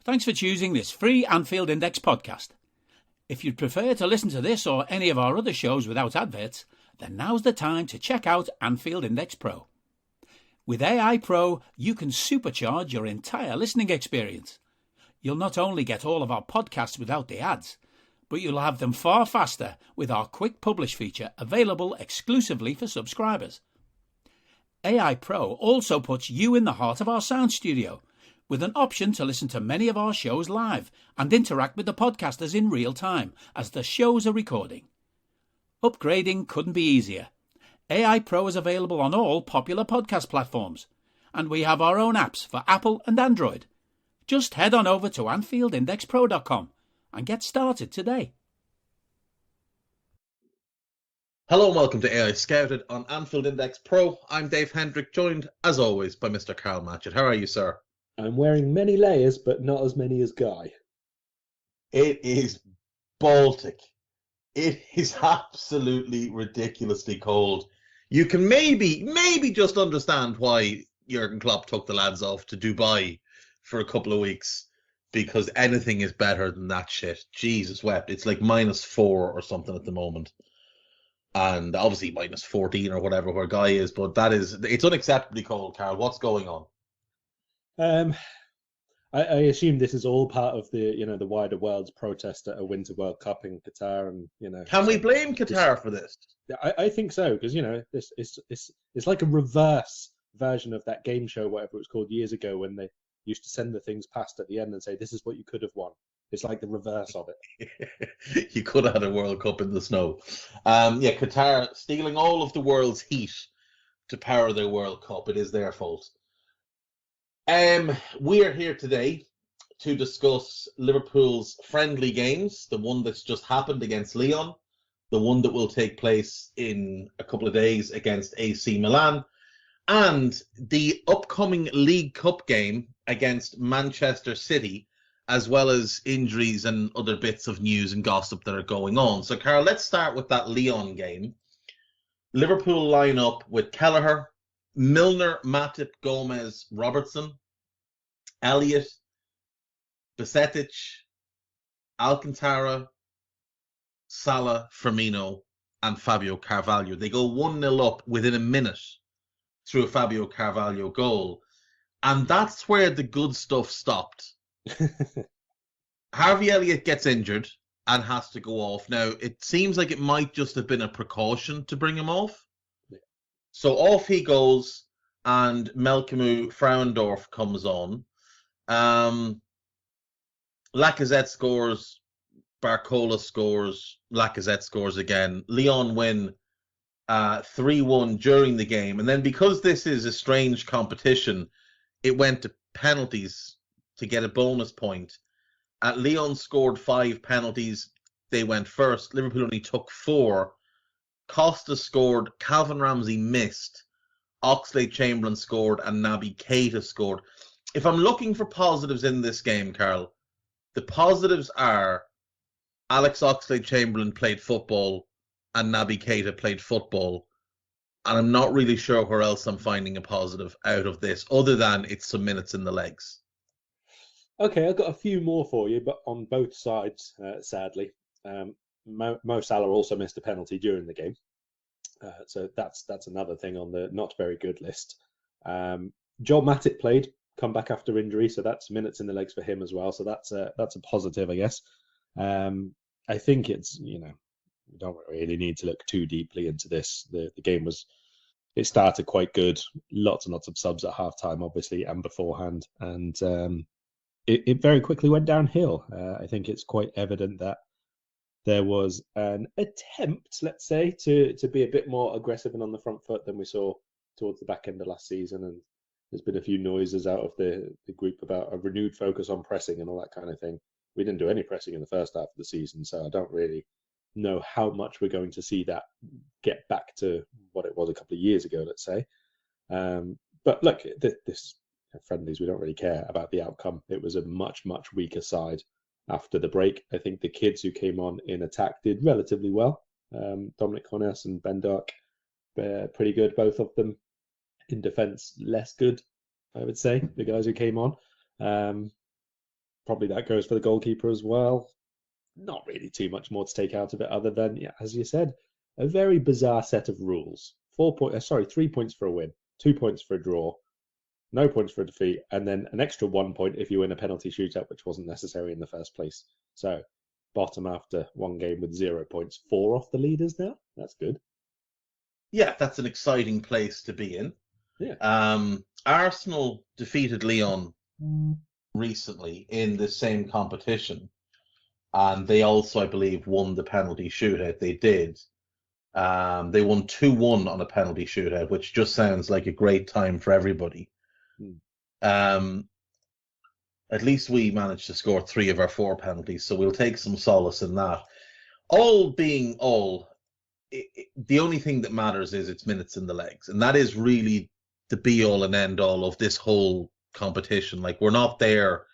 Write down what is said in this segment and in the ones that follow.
Thanks for choosing this free Anfield Index podcast. If you'd prefer to listen to this or any of our other shows without adverts, then now's the time to check out Anfield Index Pro. With AEye Pro, you can supercharge your entire listening experience. You'll not only get all of our podcasts without the ads, but you'll have them far faster with our quick publish feature available exclusively for subscribers. AEye Pro also puts you in the heart of our sound studio, with an option to listen to many of our shows live and interact with the podcasters in real time as the shows are recording. Upgrading couldn't be easier. AEye Pro is available on all popular podcast platforms, and we have our own apps for Apple and Android. Just head on over to AnfieldIndexPro.com and get started today. Hello and welcome to AEye Scouted on Anfield Index Pro. I'm Dave Hendrick, joined as always by Mr. Karl Matchett. How are you, sir? I'm wearing many layers, but not as many as Guy. It is Baltic. It is absolutely ridiculously cold. You can maybe just understand why Jurgen Klopp took the lads off to Dubai for a couple of weeks, because anything is better than that shit. Jesus wept. It's like -4 or something at the moment. And obviously -14 or whatever where Guy is, but it's unacceptably cold, Karl. What's going on? I assume this is all part of the wider world's protest at a Winter World Cup in Qatar, and Can we blame Qatar for this? I think so, because this it's like a reverse version of that game show, whatever it was called years ago, when they used to send the things past at the end and say, "This is what you could have won." It's like the reverse of it. You could have had a World Cup in the snow. Qatar stealing all of the world's heat to power their World Cup. It is their fault. We are here today to discuss Liverpool's friendly games, the one that's just happened against Lyon, the one that will take place in a couple of days against AC Milan, and the upcoming League Cup game against Manchester City, as well as injuries and other bits of news and gossip that are going on. So, Karl, let's start with that Lyon game. Liverpool line up with Kelleher, Milner, Matip, Gomez, Robertson, Elliott, Besetic, Alcantara, Salah, Firmino, and Fabio Carvalho. They go 1-0 up within a minute through a Fabio Carvalho goal. And that's where the good stuff stopped. Harvey Elliott gets injured and has to go off. Now, it seems like it might just have been a precaution to bring him off. Yeah. So off he goes, and Melchimu Frauendorf comes on. Lacazette scores, Barcola scores, Lacazette scores again. Lyon win 3-1 during the game. And then because this is a strange competition, it went to penalties to get a bonus point. Lyon scored 5 penalties. They went first. Liverpool only took 4. Costa scored, Calvin Ramsey missed, Oxlade-Chamberlain scored, and Naby Keita scored. If I'm looking for positives in this game, Karl, the positives are Alex Oxlade-Chamberlain played football and Naby Keita played football. And I'm not really sure where else I'm finding a positive out of this, other than it's some minutes in the legs. Okay, I've got a few more for you, but on both sides, sadly. Mo Salah also missed a penalty during the game. So that's another thing on the not very good list. Joel Matip played, come back after injury, so that's minutes in the legs for him as well. So that's a positive, I guess. I think it's, we don't really need to look too deeply into this. The game it started quite good. Lots and lots of subs at halftime, obviously, and beforehand. And it very quickly went downhill. I think it's quite evident that there was an attempt, let's say, to be a bit more aggressive and on the front foot than we saw towards the back end of last season. And there's been a few noises out of the group about a renewed focus on pressing and all that kind of thing. We didn't do any pressing in the first half of the season, so I don't really know how much we're going to see that get back to what it was a couple of years ago, let's say. But look, this friendlies, we don't really care about the outcome. It was a much, much weaker side after the break. I think the kids who came on in attack did relatively well. Dominic Cornes and Ben Dark, pretty good, both of them. In defence, less good, I would say, the guys who came on. probably that goes for the goalkeeper as well. Not really too much more to take out of it other than, yeah, as you said, a very bizarre set of rules. 3 points for a win, 2 points for a draw, no points for a defeat, and then an extra 1 point if you win a penalty shootout, which wasn't necessary in the first place. So bottom after one game with 0 points, 4 off the leaders now. That's good. Yeah, that's an exciting place to be in. Yeah. Arsenal defeated Lyon recently in the same competition, and they also, I believe, won the penalty shootout. They did. They won 2-1 on a penalty shootout, which just sounds like a great time for everybody. At least we managed to score 3 of our 4 penalties, so we'll take some solace in that. All being all, the only thing that matters is its minutes in the legs, and that is really the be-all and end-all of this whole competition. Like, we're not there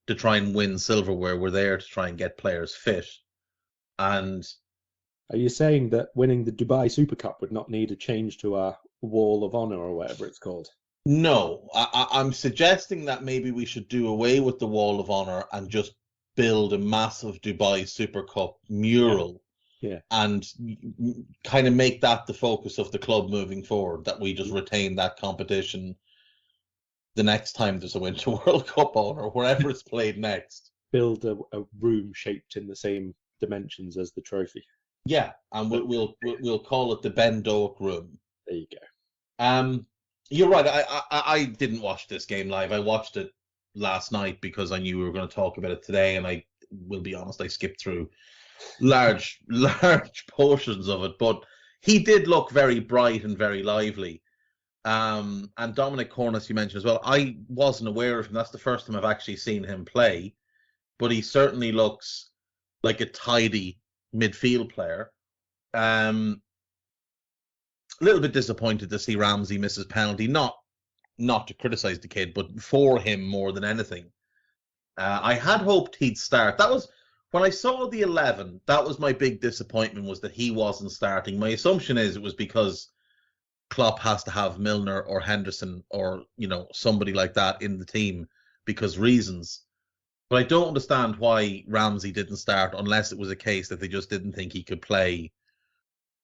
to try and win silverware, we're there to try and get players fit. And are you saying that winning the Dubai Super Cup would not need a change to our Wall of Honor or whatever it's called? No, I'm suggesting that maybe we should do away with the Wall of Honor and just build a massive Dubai Super Cup mural. Yeah. And kind of make that the focus of the club moving forward, that we just retain that competition the next time there's a Winter World Cup on, or wherever it's played next. Build a room shaped in the same dimensions as the trophy. Yeah, and we'll call it the Ben Doak room. There you go. You're right. I didn't watch this game live. I watched it last night because I knew we were going to talk about it today, and I will be honest, I skipped through large portions of it. But he did look very bright and very lively. And Dominic Cornice, you mentioned as well. I wasn't aware of him. That's the first time I've actually seen him play. But he certainly looks like a tidy midfield player. A little bit disappointed to see Ramsey miss his penalty. Not to criticise the kid, but for him more than anything. I had hoped he'd start. That was when I saw the 11. That was my big disappointment, was that he wasn't starting. My assumption is it was because Klopp has to have Milner or Henderson or somebody like that in the team because reasons. But I don't understand why Ramsey didn't start, unless it was a case that they just didn't think he could play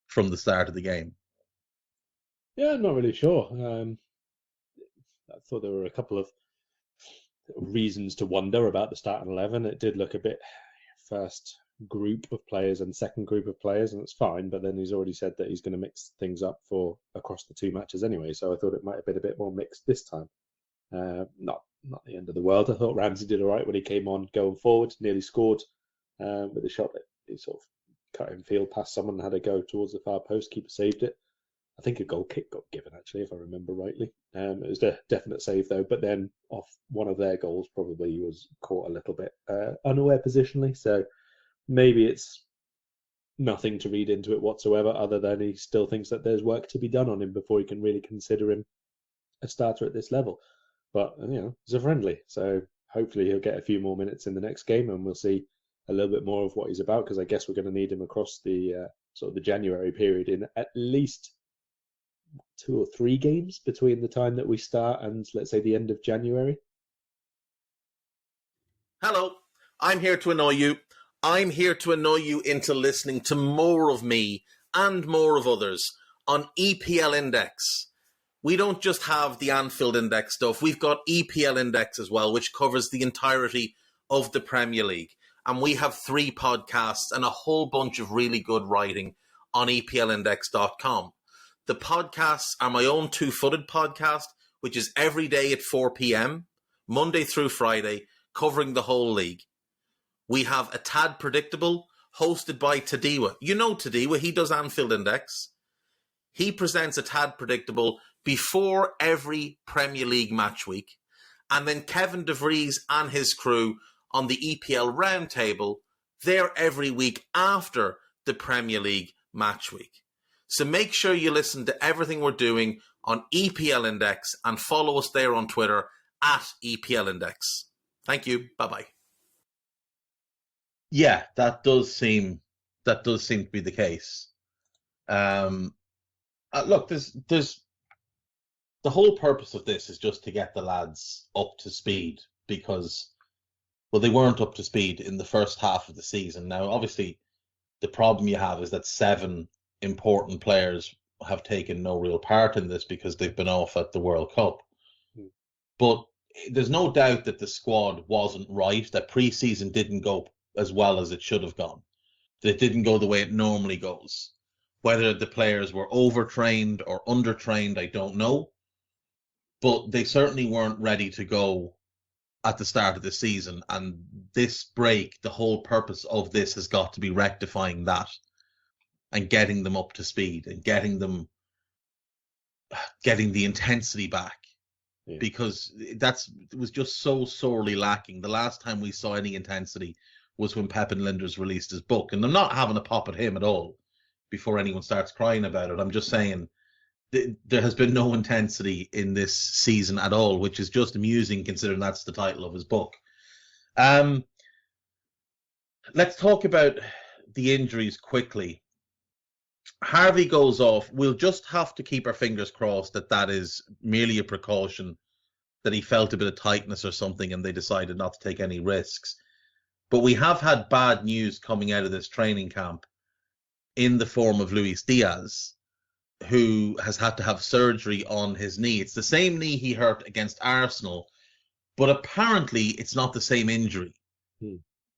from the start of the game. Yeah, I'm not really sure. I thought there were a couple of reasons to wonder about the starting 11. It did look a bit first group of players and second group of players, and it's fine. But then he's already said that he's going to mix things up for across the 2 matches anyway. So I thought it might have been a bit more mixed this time. Not the end of the world. I thought Ramsey did all right when he came on going forward, nearly scored with a shot that he sort of cut in field past someone and had a go towards the far post. Keeper saved it. I think a goal kick got given, actually, if I remember rightly. It was a definite save, though. But then off one of their goals, probably was caught a little bit unaware positionally. So maybe it's nothing to read into it whatsoever, other than he still thinks that there's work to be done on him before he can really consider him a starter at this level. But, it's a friendly. So hopefully he'll get a few more minutes in the next game and we'll see a little bit more of what he's about, because I guess we're going to need him across the sort of the January period in at least 2 or 3 games between the time that we start and, let's say, the end of January. Hello, I'm here to annoy you. I'm here to annoy you into listening to more of me and more of others on EPL Index. We don't just have the Anfield Index stuff. We've got EPL Index as well, which covers the entirety of the Premier League. And we have 3 podcasts and a whole bunch of really good writing on EPLindex.com. The podcasts are my own Two-Footed podcast, which is every day at 4 p.m., Monday through Friday, covering the whole league. We have A Tad Predictable, hosted by Tadiwa. You know Tadiwa, he does Anfield Index. He presents A Tad Predictable before every Premier League match week. And then Kevin DeVries and his crew on the EPL Roundtable, they're every week after the Premier League match week. So make sure you listen to everything we're doing on EPL Index and follow us there on Twitter at EPL Index. Thank you. Bye-bye. Yeah, that does seem to be the case. Look, there's the whole purpose of this is just to get the lads up to speed, because Well, they weren't up to speed in the first half of the season. Now, obviously, the problem you have is that 7 important players have taken no real part in this because they've been off at the World Cup. But there's no doubt that the squad wasn't right, that pre-season didn't go as well as it should have gone, that it didn't go the way it normally goes. Whether the players were overtrained or undertrained, I don't know. But they certainly weren't ready to go at the start of the season. And this break, the whole purpose of this has got to be rectifying that and getting them up to speed and getting the intensity back. Yeah. Because it was just so sorely lacking. The last time we saw any intensity was when Pep and Linders released his book. And I'm not having a pop at him at all before anyone starts crying about it. I'm just saying there has been no intensity in this season at all, which is just amusing considering that's the title of his book. Let's talk about the injuries quickly. Harvey goes off. We'll just have to keep our fingers crossed that is merely a precaution, that he felt a bit of tightness or something and they decided not to take any risks. But we have had bad news coming out of this training camp in the form of Luis Diaz, who has had to have surgery on his knee. It's the same knee he hurt against Arsenal, but apparently it's not the same injury.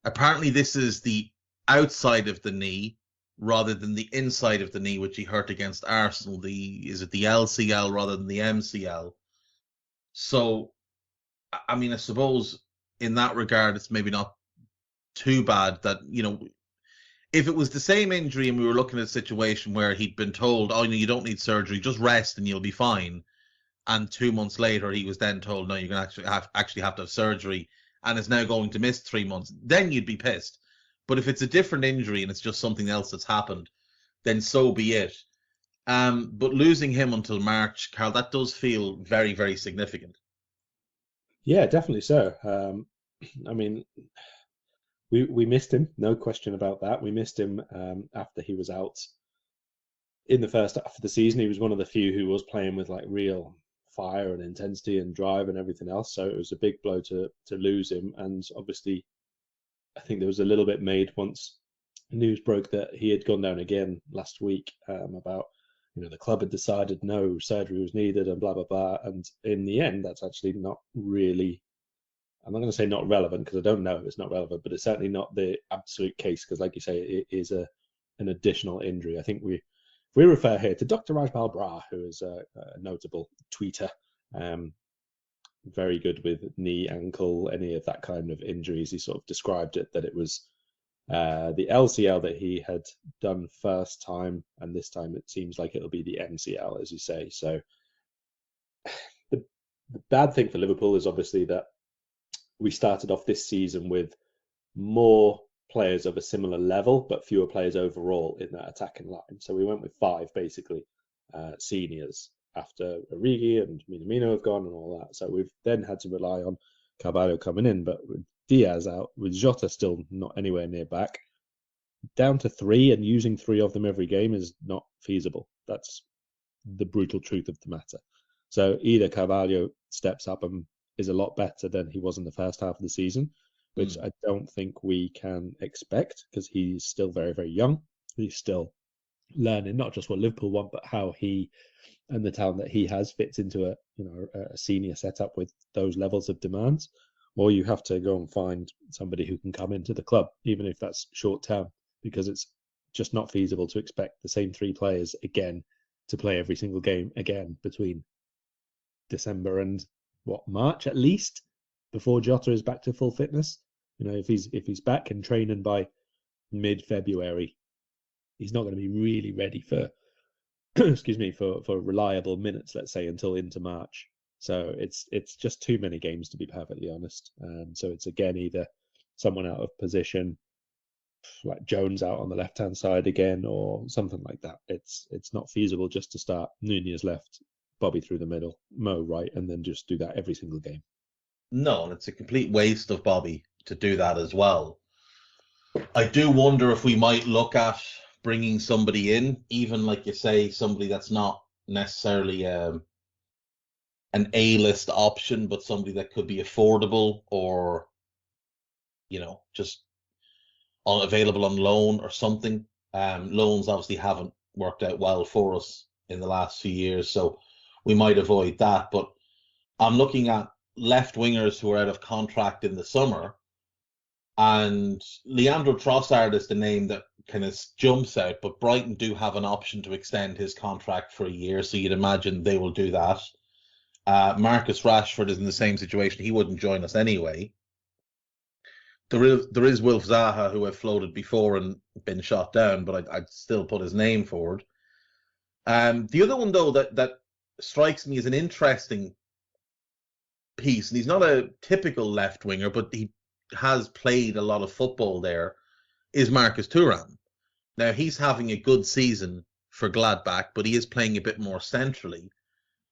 Apparently this is the outside of the knee rather than the inside of the knee, which he hurt against Arsenal. Is it the LCL rather than the MCL? So, I mean, I suppose in that regard, it's maybe not too bad that, if it was the same injury and we were looking at a situation where he'd been told, oh, you don't need surgery, just rest and you'll be fine. And 2 months later, he was then told, no, you're going to actually have to have surgery and is now going to miss 3 months. Then you'd be pissed. But if it's a different injury and it's just something else that's happened, then so be it. But losing him until March, Karl, that does feel very, very significant. Yeah, definitely so. I mean, we missed him, no question about that. We missed him after he was out in the first half of the season. He was one of the few who was playing with like real fire and intensity and drive and everything else. So it was a big blow to lose him. And obviously, I think there was a little bit made once news broke that he had gone down again last week about, the club had decided no surgery was needed and blah, blah, blah. And in the end, that's actually not really, I'm not going to say not relevant because I don't know if it's not relevant, but it's certainly not the absolute case because, like you say, it is an additional injury. I think we refer here to Dr. Rajpal Brar, who is a notable tweeter, very good with knee, ankle, any of that kind of injuries. He sort of described it that it was the LCL that he had done first time, and this time it seems like it'll be the MCL, as you say. So the bad thing for Liverpool is obviously that we started off this season with more players of a similar level, but fewer players overall in that attacking line. So we went with 5 basically seniors after Origi and Minamino have gone and all that. So we've then had to rely on Carvalho coming in, but with Diaz out, with Jota still not anywhere near back, down to 3 and using 3 of them every game is not feasible. That's the brutal truth of the matter. So either Carvalho steps up and is a lot better than he was in the first half of the season, which I don't think we can expect because he's still very, very young. He's still learning not just what Liverpool want, but how he and the talent that he has fits into a senior setup with those levels of demands. Or you have to go and find somebody who can come into the club, even if that's short term, because it's just not feasible to expect the same 3 players again to play every single game again between December and March at least, before Jota is back to full fitness. If he's back and training by mid-February, he's not going to be really ready for for reliable minutes, let's say, until into March. So it's just too many games, to be perfectly honest. So it's again either someone out of position, like Jones out on the left-hand side again, or something like that. It's not feasible just to start Nunez left, Bobby through the middle, Mo right, and then just do that every single game. No, and it's a complete waste of Bobby to do that as well. I do wonder if we might look at bringing somebody in, even like you say, somebody that's not necessarily an A-list option, but somebody that could be affordable or just unavailable on loan or something. Loans obviously haven't worked out well for us in the last few years, so we might avoid that. But I'm looking at left wingers who are out of contract in the summer, and Leandro Trossard is the name that kind of jumps out, but Brighton do have an option to extend his contract for a year, so you'd imagine they will do that. Marcus Rashford is in the same situation. He wouldn't join us anyway. There is Wilf Zaha, who I've floated before and been shot down, but I'd still put his name forward. The other one, though, that strikes me as an interesting piece, and he's not a typical left winger, but he has played a lot of football there, is Marcus Thuram. Now, he's having a good season for Gladbach, but he is playing a bit more centrally.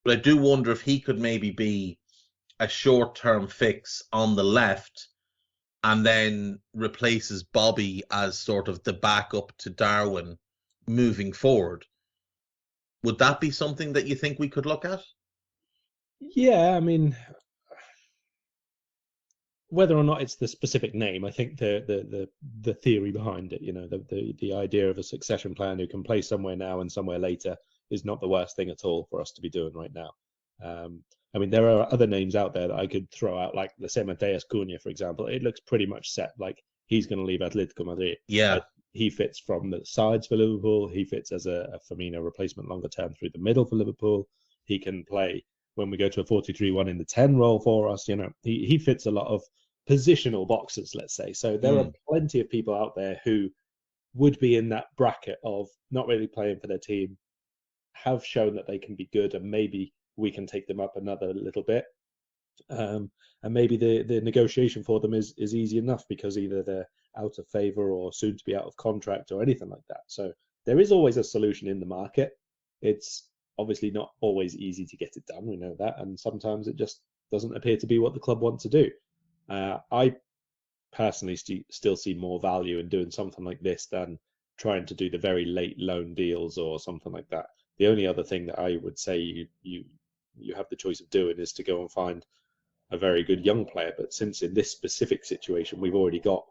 But I do wonder if he could maybe be a short-term fix on the left and then replaces Bobby as sort of the backup to Darwin moving forward. Would that be something that you think we could look at? Yeah, I mean, whether or not it's the specific name, I think the theory behind it, the idea of a succession plan who can play somewhere now and somewhere later is not the worst thing at all for us to be doing right now. I mean, there are other names out there that I could throw out, like let's say Mateus Cunha, for example. It looks pretty much set, like he's going to leave Atletico Madrid. Yeah. He fits from the sides for Liverpool. He fits as a Firmino replacement longer term through the middle for Liverpool. He can play when we go to a 4-2-3-1 in the 10 role for us. He fits a lot of positional boxes, let's say. So there are plenty of people out there who would be in that bracket of not really playing for their team, have shown that they can be good, and maybe we can take them up another little bit. And maybe the negotiation for them is easy enough because either they're out of favour or soon to be out of contract or anything like that. So there is always a solution in the market. It's obviously not always easy to get it done, we know that, and sometimes it just doesn't appear to be what the club want to do. I personally still see more value in doing something like this than trying to do the very late loan deals or something like that. The only other thing that I would say you have the choice of doing is to go and find a very good young player. But since in this specific situation we've already got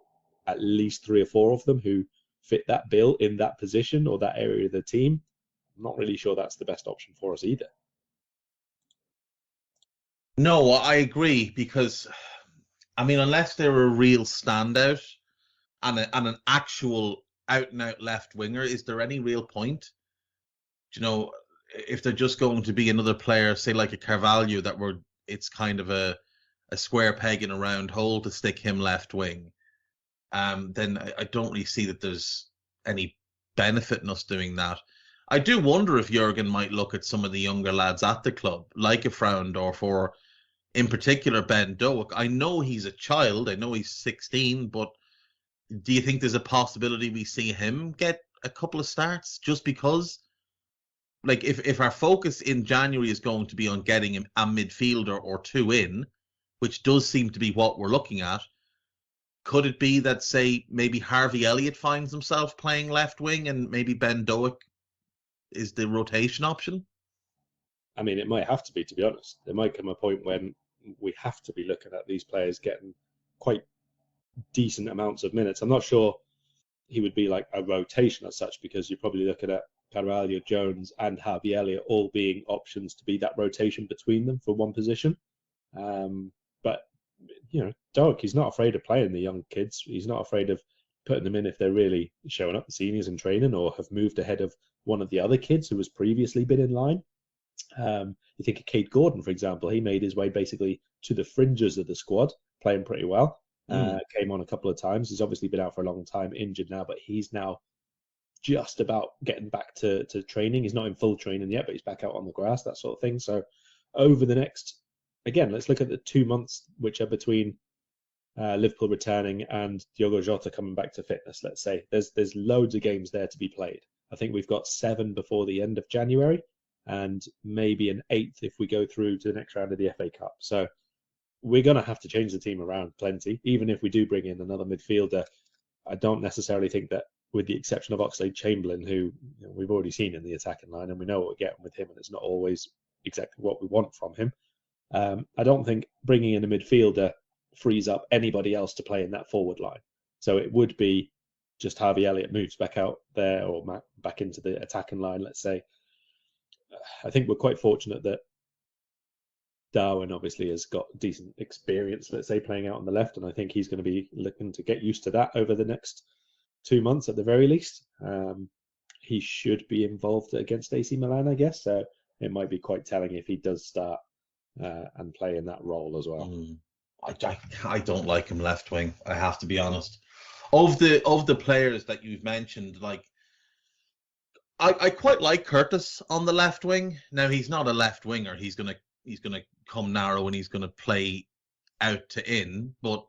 at least 3 or 4 of them who fit that bill in that position or that area of the team, I'm not really sure that's the best option for us either. No, I agree, because I mean, unless they're a real standout and an actual out-and-out left winger, is there any real point? If they're just going to be another player, say like a Carvalho, it's kind of a square peg in a round hole to stick him left wing, then I don't really see that there's any benefit in us doing that. I do wonder if Jurgen might look at some of the younger lads at the club, like a Frauendorf or, in particular, Ben Doak. I know he's a child. I know he's 16, but do you think there's a possibility we see him get a couple of starts just because? Like, if our focus in January is going to be on getting a midfielder or 2 in, which does seem to be what we're looking at, could it be that, say, maybe Harvey Elliott finds himself playing left wing and maybe Ben Doak is the rotation option? I mean, it might have to be, to be honest. There might come a point when we have to be looking at these players getting quite decent amounts of minutes. I'm not sure he would be like a rotation as such, because you're probably looking at Carvalho, Jones and Harvey Elliott all being options to be that rotation between them for one position. But, Doak, he's not afraid of playing the young kids. He's not afraid of putting them in if they're really showing up, the seniors in training, or have moved ahead of one of the other kids who has previously been in line. You think of Cade Gordon, for example. He made his way basically to the fringes of the squad, playing pretty well. Came on a couple of times. He's obviously been out for a long time, injured now, but he's now just about getting back to training. He's not in full training yet, but he's back out on the grass, that sort of thing. So over the next, again, let's look at the 2 months which are between Liverpool returning and Diogo Jota coming back to fitness, let's say. There's loads of games there to be played. I think we've got 7 before the end of January and maybe an 8th if we go through to the next round of the FA Cup. So we're going to have to change the team around plenty. Even if we do bring in another midfielder, I don't necessarily think that, with the exception of Oxlade-Chamberlain, who we've already seen in the attacking line and we know what we're getting with him, and it's not always exactly what we want from him. I don't think bringing in a midfielder frees up anybody else to play in that forward line. So it would be just Harvey Elliott moves back out there or back into the attacking line, let's say. I think we're quite fortunate that Darwin obviously has got decent experience, let's say, playing out on the left, and I think he's going to be looking to get used to that over the next 2 months at the very least. He should be involved against AC Milan, I guess, so it might be quite telling if he does start and play in that role as well. I don't like him left wing, I have to be honest. Of the players that you've mentioned, like I quite like Curtis on the left wing. Now he's not a left winger. He's gonna come narrow and he's gonna play out to in. But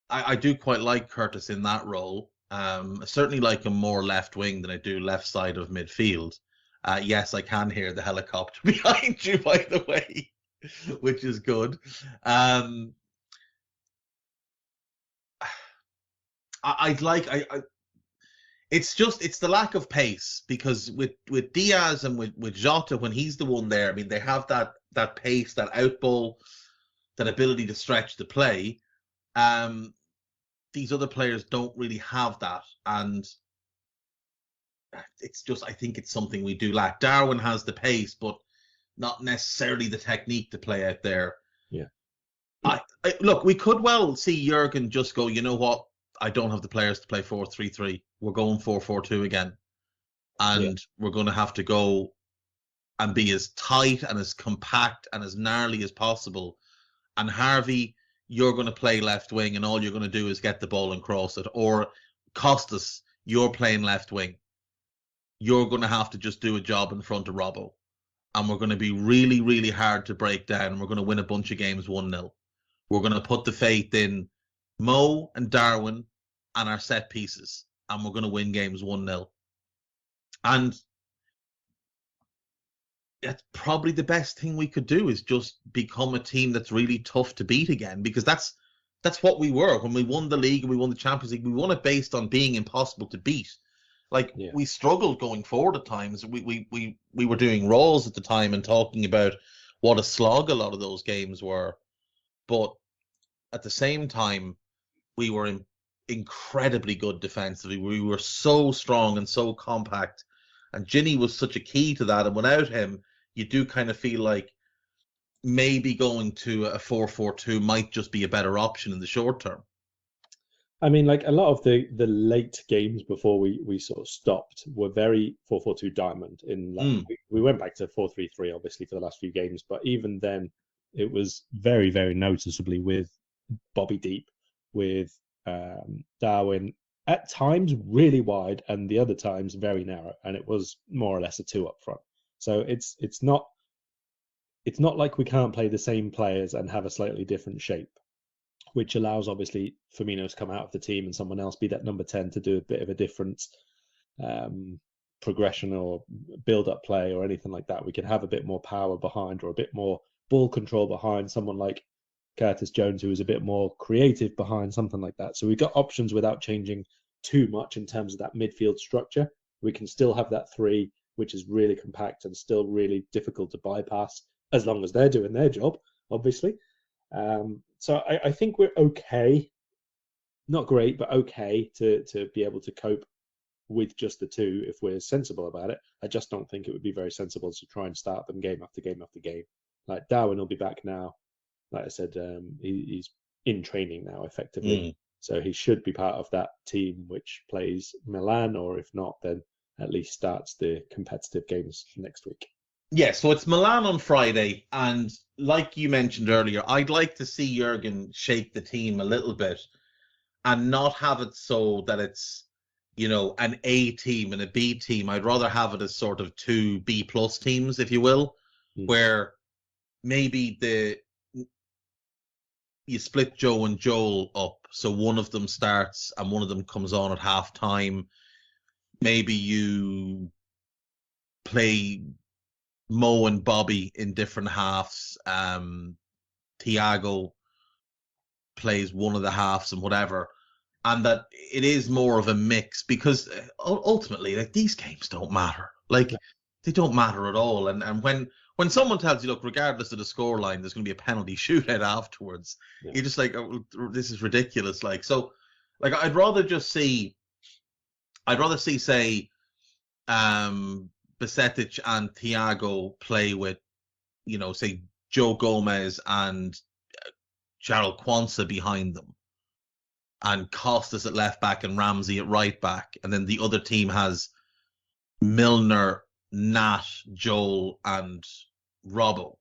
I do quite like Curtis in that role. I certainly like him more left wing than I do left side of midfield. Yes, I can hear the helicopter behind you, by the way, which is good. It's the lack of pace, because with Diaz and with Jota, when he's the one there, I mean, they have that pace, that outball, that ability to stretch the play. These other players don't really have that, and it's just, I think it's something we do lack. Darwin has the pace, but not necessarily the technique to play out there. Yeah. Look, we could well see Jurgen just go, you know what? I don't have the players to play 4-3-3. We're going 4-4-2 again. And we're going to have to go and be as tight and as compact and as gnarly as possible. And Harvey, you're going to play left wing, and all you're going to do is get the ball and cross it. Or Costas, you're playing left wing. You're going to have to just do a job in front of Robbo. And we're going to be really, really hard to break down. And we're going to win a bunch of games 1-0. We're going to put the faith in Mo and Darwin and our set pieces, and we're going to win games 1-0. And that's probably the best thing we could do, is just become a team that's really tough to beat again, because that's what we were when we won the league and we won the Champions League. We won it based on being impossible to beat. We struggled going forward at times. We were doing Raws at the time and talking about what a slog a lot of those games were, but at the same time, we were incredibly good defensively. We were so strong and so compact. And Ginny was such a key to that. And without him, you do kind of feel like maybe going to a 4-4-2 might just be a better option in the short term. I mean, like a lot of the late games before we sort of stopped were very 4-4-2 diamond. We went back to 4-3-3, obviously, for the last few games. But even then, it was very, very noticeably with Bobby deep, with Darwin at times really wide and the other times very narrow, and it was more or less a 2 up front. So it's not like we can't play the same players and have a slightly different shape, which allows obviously Firmino to come out of the team and someone else be that number 10 to do a bit of a different progression or build up play or anything like that. We can have a bit more power behind, or a bit more ball control behind someone like Curtis Jones, who is a bit more creative behind, something like that. So we've got options without changing too much in terms of that midfield structure. We can still have that 3, which is really compact and still really difficult to bypass, as long as they're doing their job, obviously. So I think we're okay. Not great, but okay to be able to cope with just the 2 if we're sensible about it. I just don't think it would be very sensible to try and start them game after game after game. Like Darwin will be back now. Like I said, he's in training now, effectively. So he should be part of that team which plays Milan, or if not, then at least starts the competitive games next week. Yeah, so it's Milan on Friday, and like you mentioned earlier, I'd like to see Jurgen shake the team a little bit and not have it so that it's, an A team and a B team. I'd rather have it as sort of 2 B+ teams, if you will, where maybe you split Joe and Joel up, so one of them starts and one of them comes on at half time. Maybe you play Mo and Bobby in different halves. Thiago plays one of the halves and whatever. And that it is more of a mix, because ultimately, like, these games don't matter. Like, they don't matter at all. And when when someone tells you, look, regardless of the scoreline, there's going to be a penalty shootout afterwards, you're just like, oh, this is ridiculous. Like, so, like, I'd rather see, say, Besetic and Thiago play with, say, Joe Gomez and Jarrell Quansah behind them, and Costas at left back and Ramsey at right back, and then the other team has Milner, Nat, Joel, and Robbo,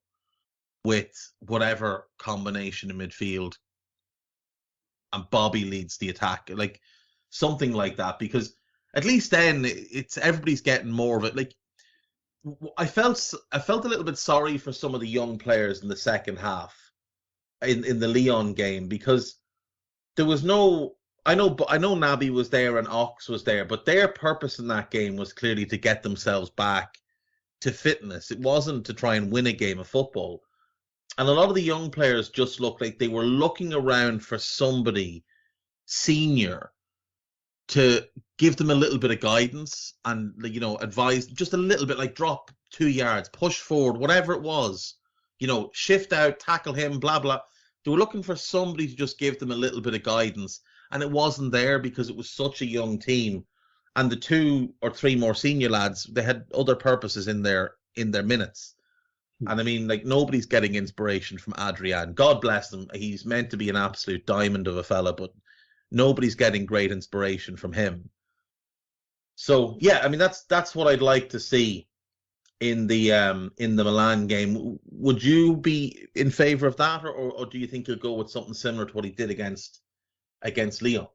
with whatever combination in midfield, and Bobby leads the attack, like something like that, because at least then it's everybody's getting more of it. Like, I felt a little bit sorry for some of the young players in the second half in the Lyon game, because there was no. I know Naby was there and Ox was there, but their purpose in that game was clearly to get themselves back to fitness. It wasn't to try and win a game of football. And a lot of the young players just looked like they were looking around for somebody senior to give them a little bit of guidance and, advise just a little bit, like drop 2 yards, push forward, whatever it was, shift out, tackle him, blah, blah. They were looking for somebody to just give them a little bit of guidance. And it wasn't there because it was such a young team. And the 2 or 3 more senior lads, they had other purposes in their minutes. And I mean, like, nobody's getting inspiration from Adrian. God bless him. He's meant to be an absolute diamond of a fella, but nobody's getting great inspiration from him. So yeah, I mean, that's what I'd like to see in the Milan game. Would you be in favour of that, or do you think he'll go with something similar to what he did against Lyon?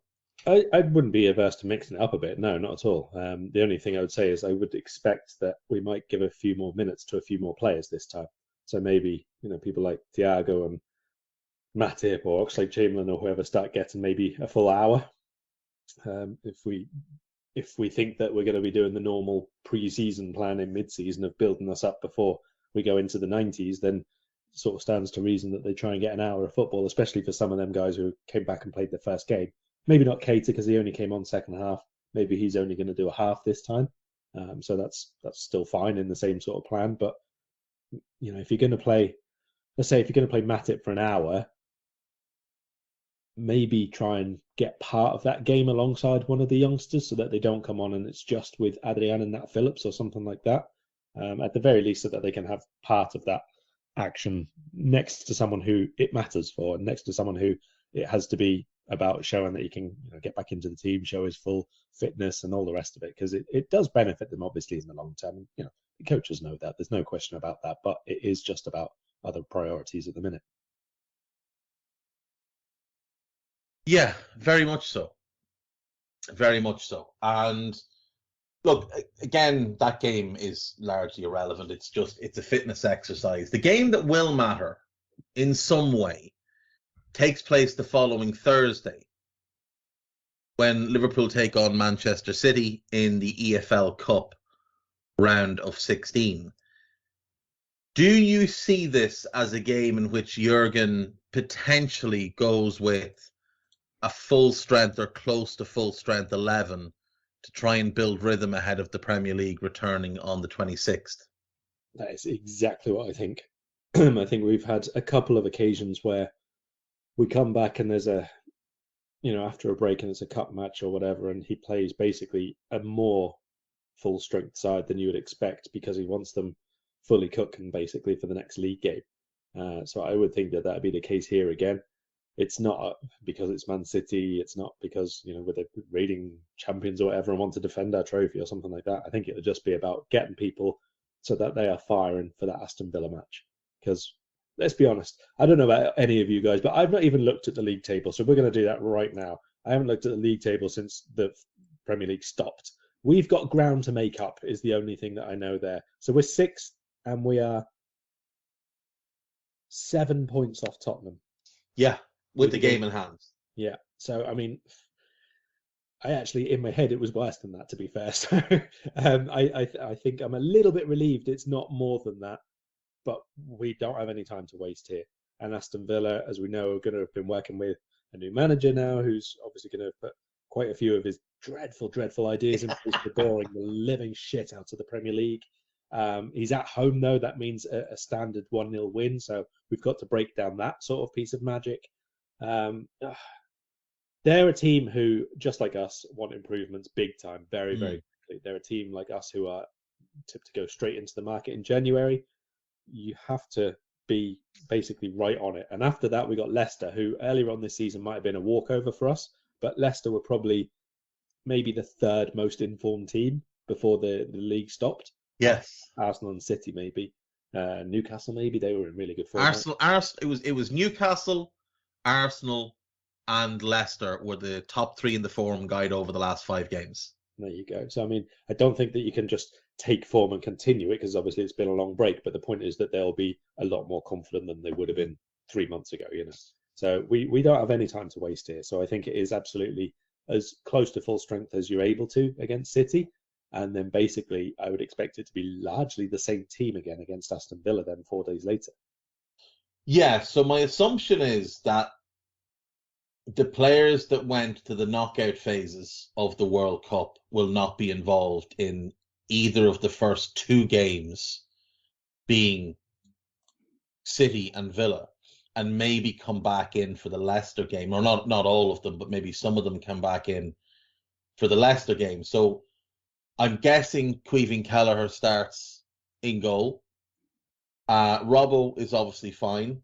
I wouldn't be averse to mixing it up a bit. No, not at all. The only thing I would say is I would expect that we might give a few more minutes to a few more players this time. So maybe, people like Thiago and Matip or Oxlade-Chamberlain or whoever start getting maybe a full hour. If we think that we're going to be doing the normal pre-season plan in mid-season of building us up before we go into the 90s, then it sort of stands to reason that they try and get an hour of football, especially for some of them guys who came back and played their first game. Maybe not Keita because he only came on second half. Maybe he's only going to do a half this time. So that's still fine in the same sort of plan. But, if you're going to play, let's say if you're going to play Matip for an hour, maybe try and get part of that game alongside one of the youngsters so that they don't come on and it's just with Adrian and Nat Phillips or something like that. At the very least, so that they can have part of that action next to someone who it matters for, and next to someone who it has to be about showing that he can get back into the team, show his full fitness and all the rest of it, because it does benefit them obviously in the long term. The coaches know that, there's no question about that, but it is just about other priorities at the minute. Yeah, very much so. Very much so. And look, again, that game is largely irrelevant. It's a fitness exercise. The game that will matter in some way takes place the following Thursday, when Liverpool take on Manchester City in the EFL Cup round of 16. Do you see this as a game in which Jurgen potentially goes with a full strength or close to full strength 11 to try and build rhythm ahead of the Premier League returning on the 26th? That is exactly what I think. I think we've had a couple of occasions where we come back and there's after a break and it's a cup match or whatever, and he plays basically a more full strength side than you would expect because he wants them fully cooking basically for the next league game. So I would think that would be the case here again. It's not because it's Man City. It's not because, we're the reigning champions or whatever and want to defend our trophy or something like that. I think it'll just be about getting people so that they are firing for that Aston Villa match. Because let's be honest, I don't know about any of you guys, but I've not even looked at the league table. So we're going to do that right now. I haven't looked at the league table since the Premier League stopped. We've got ground to make up is the only thing that I know there. So we're 6th and we are 7 points off Tottenham. Yeah, with the game in hand. Yeah. So, I mean, I actually, in my head, it was worse than that, to be fair. So I think I'm a little bit relieved it's not more than that. But we don't have any time to waste here. And Aston Villa, as we know, are going to have been working with a new manager now who's obviously going to put quite a few of his dreadful ideas in place for boring the living shit out of the Premier League. He's at home, though. That means a standard 1-0 win. So we've got to break down that sort of piece of magic. They're a team who, just like us, want improvements big time, very, very quickly. They're a team like us who are tipped to go straight into the market in January. You have to be basically right on it. And after that, we got Leicester, who earlier on this season might have been a walkover for us, but Leicester were probably maybe the third most informed team before the league stopped. Yes. Arsenal and City, maybe. Newcastle, maybe. They were in really good form. Arsenal. It was Newcastle, Arsenal, and Leicester were the top three in the form guide over the last 5 games. There you go. So, I mean, I don't think that you can just take form and continue it, because obviously it's been a long break. But the point is that they'll be a lot more confident than they would have been 3 months ago, you know. So we don't have any time to waste here. So I think it is absolutely as close to full strength as you're able to against City. And then basically I would expect it to be largely the same team again against Aston Villa then 4 days later. Yeah, so my assumption is that the players that went to the knockout phases of the World Cup will not be involved in either of the first 2 games, being City and Villa, and maybe come back in for the Leicester game, or not all of them, but maybe some of them come back in for the Leicester game. So I'm guessing Caoimhín Kelleher starts in goal. Robbo is obviously fine.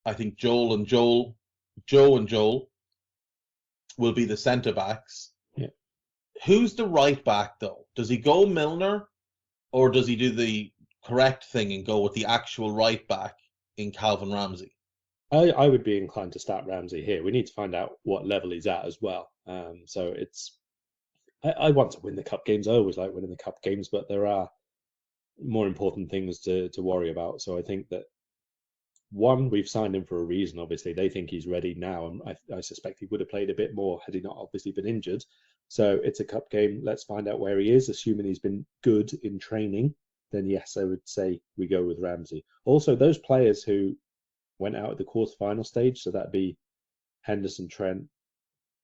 I think Joe and Joel will be the centre backs. Yeah. Who's the right back though? Does he go Milner, or does he do the correct thing and go with the actual right back in Calvin Ramsey? I would be inclined to start Ramsey here. We need to find out what level he's at as well. So I want to win the cup games. I always like winning the cup games, but there are more important things to worry about. So I think that, one, we've signed him for a reason. Obviously, they think he's ready now, and I suspect he would have played a bit more had he not obviously been injured. So it's a cup game. Let's find out where he is. Assuming he's been good in training, then yes, I would say we go with Ramsey. Also, those players who went out at the quarterfinal stage, so that'd be Henderson, Trent,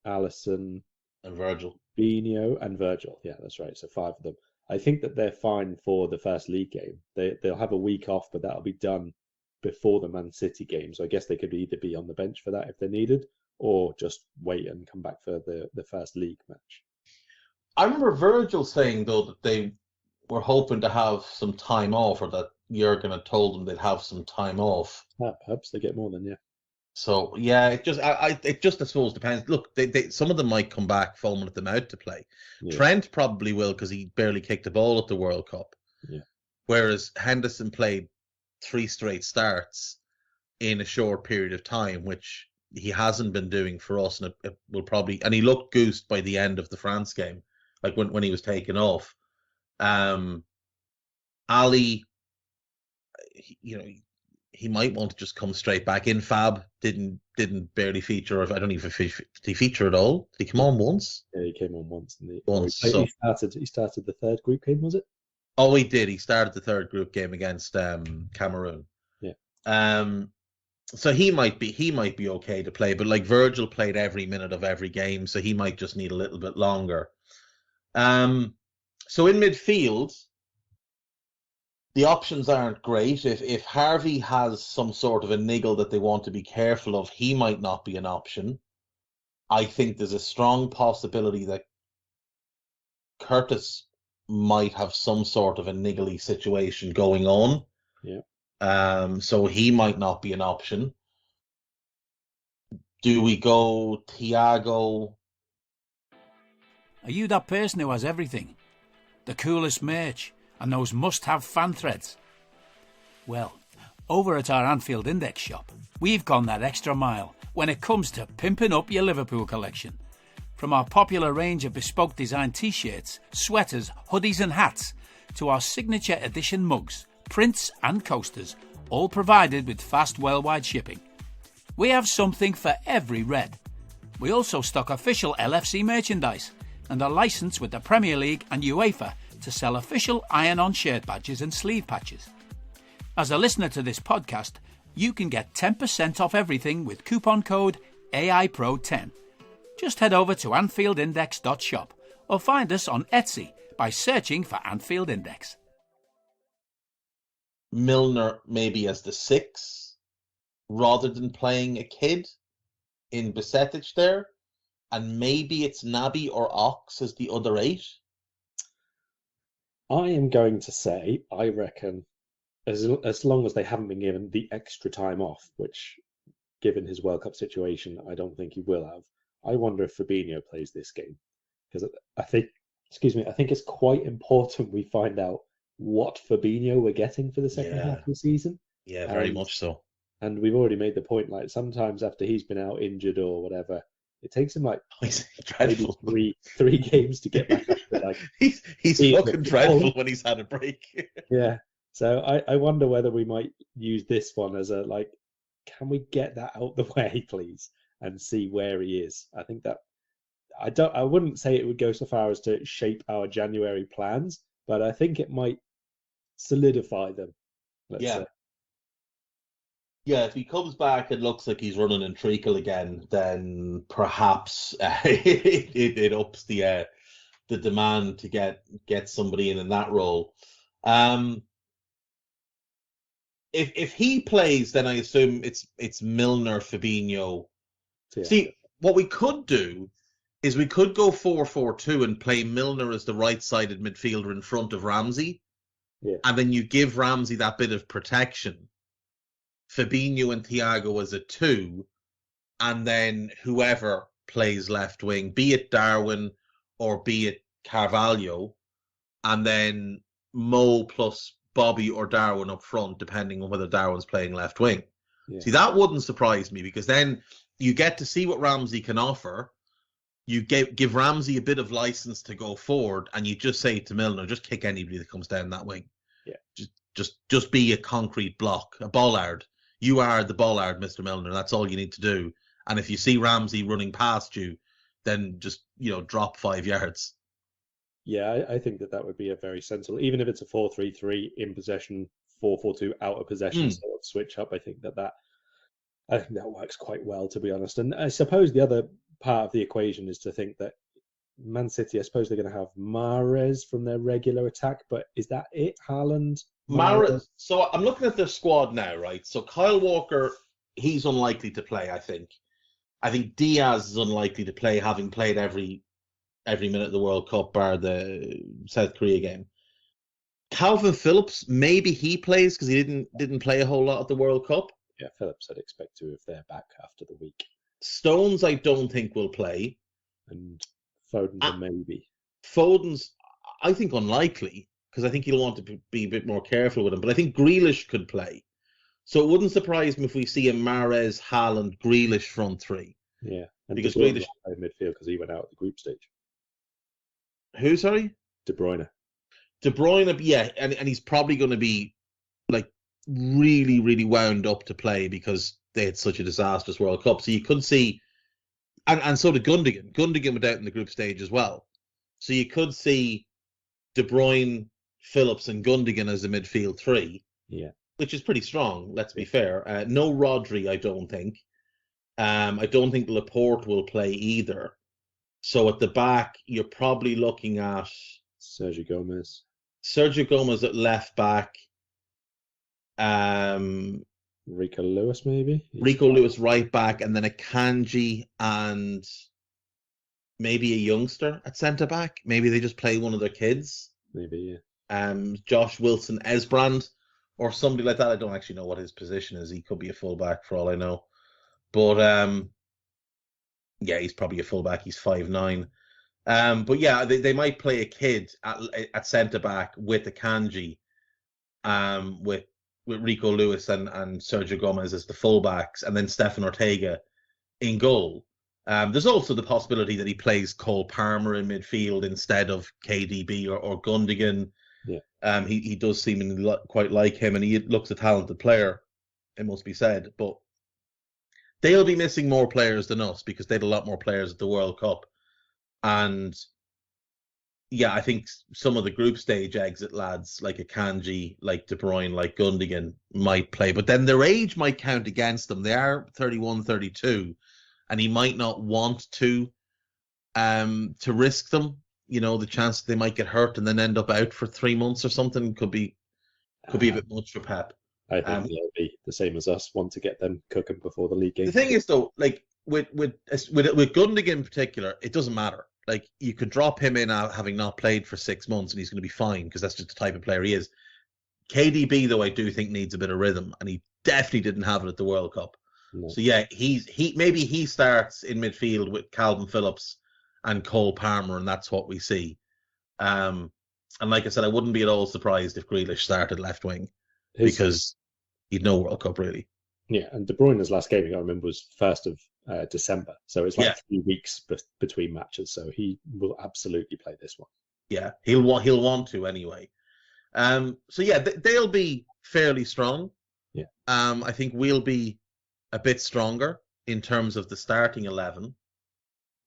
Alisson, And Virgil. Fabinho, and Virgil. Yeah, that's right. So 5 of them. I think that they're fine for the first league game. They'll have a week off, but that'll be done before the Man City game. So I guess they could either be on the bench for that if they're needed, or just wait and come back for the first league match. I remember Virgil saying, though, that they were hoping to have some time off, or that Jurgen had told them they'd have some time off. Perhaps they get more than, yeah. So yeah, it just I suppose depends. Look, they some of them might come back foaming at the mouth to play. Yeah. Trent probably will, because he barely kicked a ball at the World Cup. Yeah. Whereas Henderson played 3 straight starts in a short period of time, which he hasn't been doing for us, and it will probably. And he looked goosed by the end of the France game, like when he was taken off. Ali, he might want to just come straight back in. Fab didn't barely feature, or I don't even did he feature at all? Did he come on once? Yeah, he came on once. Once. He started the third group game, was it? Oh, he did. He started the third group game against Cameroon. Yeah. So he might be okay to play, but like Virgil played every minute of every game, so he might just need a little bit longer. So in midfield, the options aren't great. If Harvey has some sort of a niggle that they want to be careful of, he might not be an option. I think there's a strong possibility that Curtis might have some sort of a niggly situation going on. Yeah. So he might not be an option. Do we go Thiago? Are you that person who has everything? The coolest merch and those must-have fan threads? Well, over at our Anfield Index shop, we've gone that extra mile when it comes to pimping up your Liverpool collection. From our popular range of bespoke design t-shirts, sweaters, hoodies and hats, to our signature edition mugs, prints and coasters, all provided with fast worldwide shipping. We have something for every red. We also stock official LFC merchandise and are licensed with the Premier League and UEFA to sell official iron-on shirt badges and sleeve patches. As a listener to this podcast, you can get 10% off everything with coupon code AEyePro10. Just head over to AnfieldIndex.shop or find us on Etsy by searching for Anfield Index. Milner maybe as the 6 rather than playing a kid in Besetic there, and maybe it's Naby or Ox as the other 8. I am going to say, I reckon, as long as they haven't been given the extra time off, which, given his World Cup situation, I don't think he will have. I wonder if Fabinho plays this game, because I think it's quite important we find out what Fabinho we're getting for the second half of the season. Yeah, very much so. And we've already made the point, like, sometimes after he's been out injured or whatever, it takes him like dreadful. maybe three games to get back up to, like, he's fucking dreadful when he's had a break. Yeah. So I wonder whether we might use this one as a, like, can we get that out the way, please, and see where he is? I think that I wouldn't say it would go so far as to shape our January plans, but I think it might solidify them. Let's say. Yeah, if he comes back and looks like he's running in treacle again, then perhaps it ups the demand to get somebody in that role. If he plays, then I assume it's Milner, Fabinho. Yeah. See, what we could do is we could go 4-4-2 and play Milner as the right-sided midfielder in front of Ramsey. Yeah. And then you give Ramsey that bit of protection. Fabinho and Thiago as a 2, and then whoever plays left wing, be it Darwin or be it Carvalho, and then Mo plus Bobby or Darwin up front, depending on whether Darwin's playing left wing. Yeah. See, that wouldn't surprise me, because then you get to see what Ramsey can offer. You give Ramsey a bit of license to go forward, and you just say to Milner, just kick anybody that comes down that wing. Yeah. Just be a concrete block, a bollard. You are the bollard, Mr. Milner. That's all you need to do. And if you see Ramsey running past you, then just, drop 5 yards. Yeah, I think that would be a very sensible, even if it's a 4-3-3 in possession, 4-4-2 out of possession sort of switch up. I think that works quite well, to be honest. And I suppose the other part of the equation is to think that Man City, I suppose they're going to have Mahrez from their regular attack, but is that it? Haaland? Mahrez. So I'm looking at their squad now, right? So Kyle Walker, he's unlikely to play, I think. I think Diaz is unlikely to play, having played every minute of the World Cup bar the South Korea game. Calvin Phillips, maybe he plays because he didn't play a whole lot at the World Cup. Yeah, Phillips I'd expect to if they're back after the week. Stones I don't think will play. And Foden maybe. Foden's, I think, unlikely, because I think he'll want to be a bit more careful with him. But I think Grealish could play. So it wouldn't surprise me if we see a Mahrez, Haaland, Grealish front 3. Yeah, and because Grealish Grealish in midfield because he went out at the group stage. Who, sorry? De Bruyne. De Bruyne, yeah, and he's probably going to be like really, really wound up to play because they had such a disastrous World Cup. So you could see, and so did Gundogan. Gundogan went out in the group stage as well. So you could see De Bruyne, Phillips, and Gundogan as a midfield 3. Yeah. Which is pretty strong, let's be fair. No Rodri, I don't think. I don't think Laporte will play either. So at the back, you're probably looking at Sergio Gomez at left back. Rico Lewis, maybe? Rico Lewis right back, and then a Kanji and maybe a youngster at centre back. Maybe they just play one of their kids. Maybe, yeah. Josh Wilson Esbrand or somebody like that. I don't actually know what his position is. He could be a fullback for all I know. But yeah, he's probably a fullback. He's 5'9". But yeah, they might play a kid at centre back with a Kanji, with Rico Lewis and Sergio Gomez as the fullbacks, and then Stefan Ortega in goal. There's also the possibility that he plays Cole Palmer in midfield instead of KDB or Gundogan. Yeah. He does seem quite like him, and he looks a talented player, it must be said. But they'll be missing more players than us because they had a lot more players at the World Cup. And yeah, I think some of the group stage exit lads, like a Kanji, like De Bruyne, like Gundogan, might play. But then their age might count against them. They are 31, 32, and he might not want to risk them. The chance that they might get hurt and then end up out for 3 months or something could be Could be a bit much for Pep. I think they'll be the same as us, want to get them cooking before the league game. The thing is, though, like with Gundogan in particular, it doesn't matter. Like, you could drop him in having not played for 6 months, and he's going to be fine because that's just the type of player he is. KDB, though, I do think needs a bit of rhythm, and he definitely didn't have it at the World Cup. No. So yeah, maybe he starts in midfield with Calvin Phillips and Cole Palmer, and that's what we see. And like I said, I wouldn't be at all surprised if Grealish started left wing because he'd no World Cup really. Yeah, and De Bruyne's last game, I remember, was 1st of December. So it's like 3 weeks between matches. So he will absolutely play this one. Yeah, he'll want to anyway. So yeah, they'll be fairly strong. Yeah. I think we'll be a bit stronger in terms of the starting 11,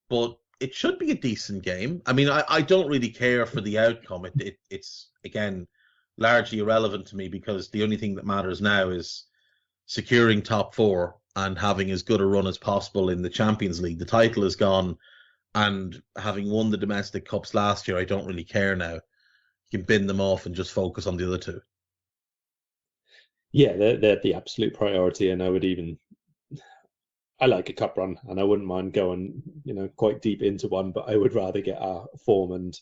but it should be a decent game. I mean, I don't really care for the outcome. It's again largely irrelevant to me because the only thing that matters now is securing top 4 and having as good a run as possible in the Champions League. The title is gone, and having won the domestic cups last year, I don't really care now. You can bin them off and just focus on the other 2. Yeah, they're the absolute priority, and I like a cup run, and I wouldn't mind going, quite deep into one, but I would rather get our form and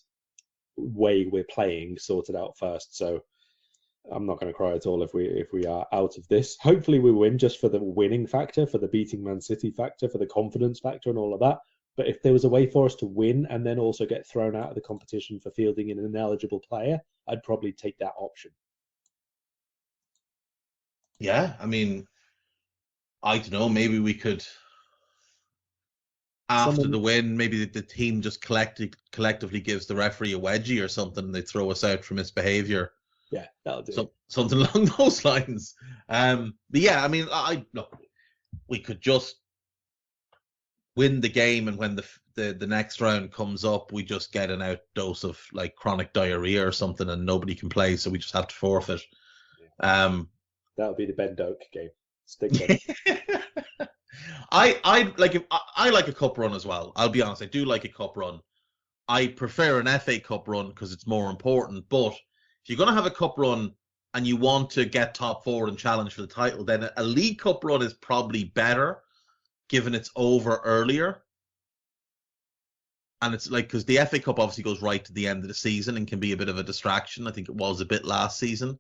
way we're playing sorted out first. So I'm not going to cry at all if we are out of this. Hopefully we win just for the winning factor, for the beating Man City factor, for the confidence factor and all of that. But if there was a way for us to win and then also get thrown out of the competition for fielding an ineligible player, I'd probably take that option. Yeah, I mean, I don't know, maybe we could, after the win, maybe the team just collectively gives the referee a wedgie or something and they throw us out for misbehaviour. Yeah, that'll do. Something along those lines. But yeah, I mean, look, we could just win the game, and when the next round comes up, we just get an out dose of like chronic diarrhea or something, and nobody can play, so we just have to forfeit. Yeah. That'll be the Ben Doak game. Stick them. I like a cup run as well. I'll be honest, I do like a cup run. I prefer an FA Cup run because it's more important, but if you're going to have a cup run and you want to get top 4 and challenge for the title, then a League Cup run is probably better, given it's over earlier. And it's like, because the FA Cup obviously goes right to the end of the season and can be a bit of a distraction. I think it was a bit last season.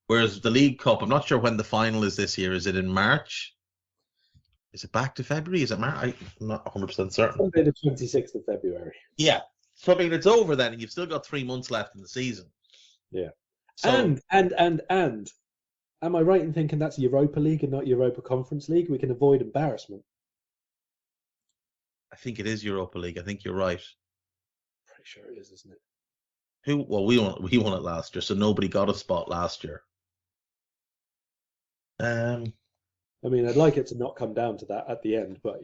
Whereas the League Cup, I'm not sure when the final is this year. Is it in March? Is it back to February? Is it March? I'm not 100% certain. Sunday the 26th of February. Yeah. So, I mean, it's over then, and you've still got 3 months left in the season. Yeah. So, and am I right in thinking that's Europa League and not Europa Conference League? We can avoid embarrassment. I think it is Europa League. I think you're right. Pretty sure it is, isn't it? Well, we won it last year, so nobody got a spot last year. I mean, I'd like it to not come down to that at the end, but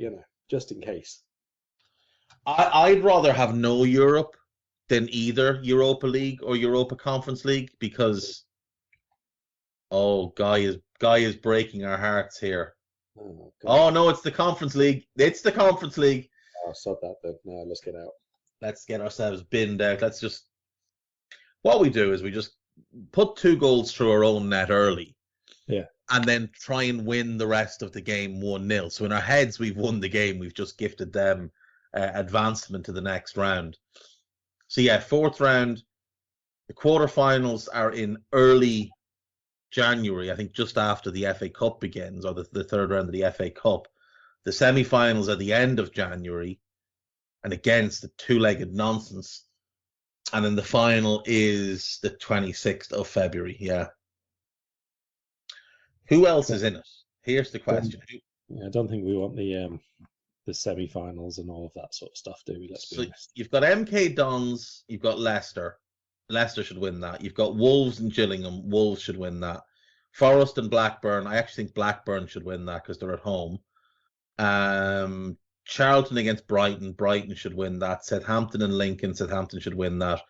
just in case. I'd rather have no Europe than either Europa League or Europa Conference League because Guy is breaking our hearts here. Oh no, it's the Conference League. It's the Conference League. Oh, sod that then. No, let's get out. Let's get ourselves binned out. What we do is we just put 2 goals through our own net early. Yeah. And then try and win the rest of the game 1-0. So in our heads, we've won the game. We've just gifted them advancement to the next round. So yeah, 4th round. The quarterfinals are in early January, I think just after the FA Cup begins, or the 3rd round of the FA Cup. The semi-finals are the end of January, and against the 2-legged nonsense. And then the final is the 26th of February, yeah. Who else is in it? Here's the question. I don't think we want the semi-finals and all of that sort of stuff, do we? Let's be honest. You've got MK Dons, you've got Leicester. Leicester should win that. You've got Wolves and Gillingham. Wolves should win that. Forest and Blackburn. I actually think Blackburn should win that because they're at home. Charlton against Brighton. Brighton should win that. Southampton and Lincoln. Southampton should win that.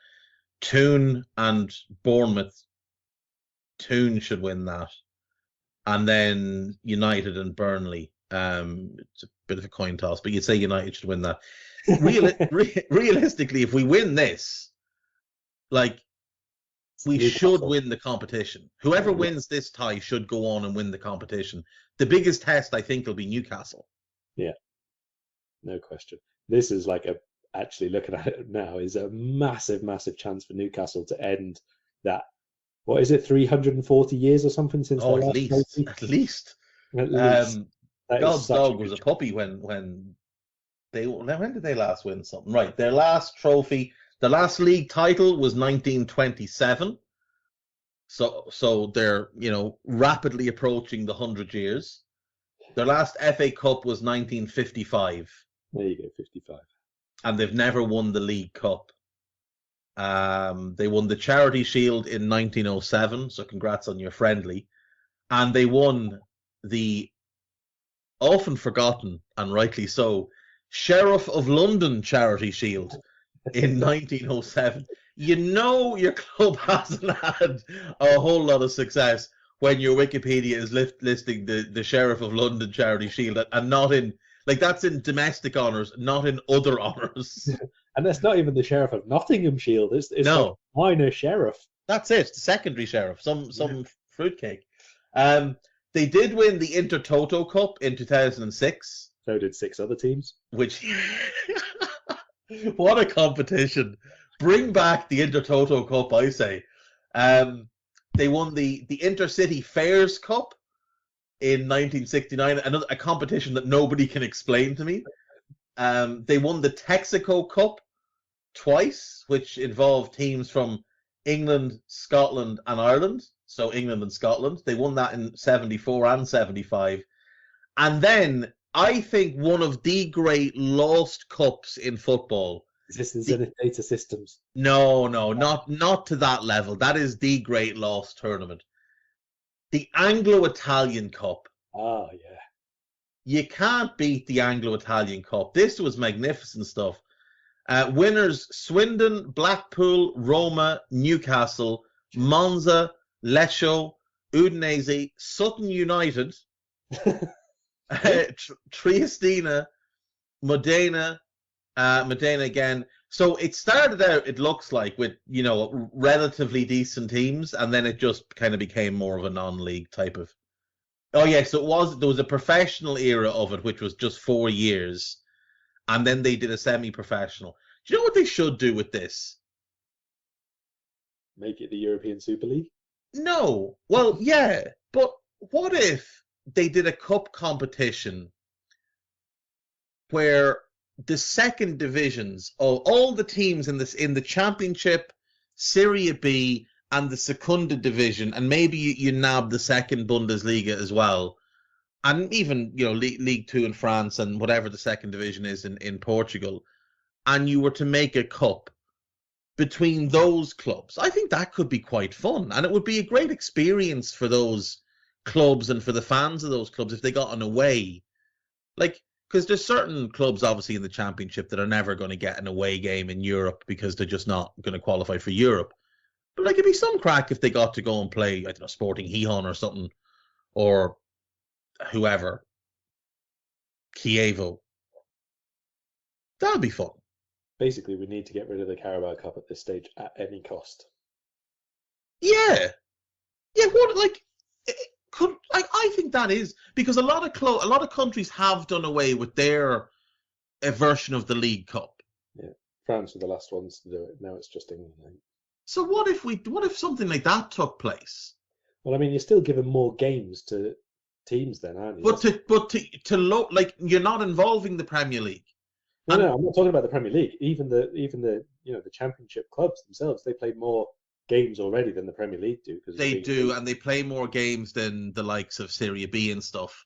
Toon and Bournemouth. Toon should win that. And then United and Burnley. It's a bit of a coin toss, but you'd say United should win that. Realistically, if we win this, like, We Newcastle. should win the competition. Whoever wins this tie should go on and win the competition. The biggest test, I think, will be Newcastle. Yeah, no question. This is like actually looking at it now, is a massive, massive chance for Newcastle to end that. What is it, 340 years or something since their last trophy? At least. At least. God's dog was a puppy when did they last win something? Right, their last trophy, the last league title was 1927. So they're rapidly approaching the 100 years. Their last FA Cup was 1955. There you go, 55. And they've never won the League Cup. They won the Charity Shield in 1907, so congrats on your friendly. And they won the often forgotten, and rightly so, Sheriff of London Charity Shield in 1907. Your club hasn't had a whole lot of success when your Wikipedia is listing the Sheriff of London Charity Shield, and not in, that's in domestic honours, not in other honours. And that's not even the Sheriff of Nottingham Shield. It's no minor sheriff. That's it. The secondary sheriff. Some fruitcake. They did win the Intertoto Cup in 2006. So did 6 other teams. Which, what a competition! Bring back the Intertoto Cup, I say. They won the Intercity Fairs Cup in 1969, a competition that nobody can explain to me. They won the Texaco Cup twice, which involved teams from England, Scotland, and Ireland. So England and Scotland. They won that in 74 and 75. And then I think one of the great lost cups in football. Is this the Zenith Data Systems? No, not to that level. That is the great lost tournament. The Anglo-Italian Cup. Ah, yeah. You can't beat the Anglo-Italian Cup. This was magnificent stuff. Winners: Swindon, Blackpool, Roma, Newcastle, Monza, Lecce, Udinese, Sutton United, Triestina, Modena again. So it started out, it looks like, with relatively decent teams, and then it just kind of became more of a non-league type of. Oh yeah, so there was a professional era of it, which was just 4 years, and then they did a semi-professional. Do you know what they should do with this? Make it the European Super League? No. Well, yeah, but what if they did a cup competition where the second divisions of all the teams in the Championship, Serie B, and the Secunda division, and maybe you nab the second Bundesliga as well, and even League 2 in France and whatever the second division is in Portugal, and you were to make a cup between those clubs, I think that could be quite fun, and it would be a great experience for those clubs and for the fans of those clubs if they got an away. Because there's certain clubs, obviously, in the Championship that are never going to get an away game in Europe because they're just not going to qualify for Europe. But it'd be some crack if they got to go and play, I don't know, Sporting Gijón or something, or whoever, Kievo. That'd be fun. Basically, we need to get rid of the Carabao Cup at this stage at any cost. Yeah. I think that is because a lot of countries have done away with their version of the League Cup. Yeah, France were the last ones to do it. Now it's just England. I think. So what if something like that took place? Well, I mean, you're still giving more games to teams, then, aren't you? But you're not involving the Premier League. No, I'm not talking about the Premier League. Even the the Championship clubs themselves, they play more games already than the Premier League do. They do, and they play more games than the likes of Serie B and stuff.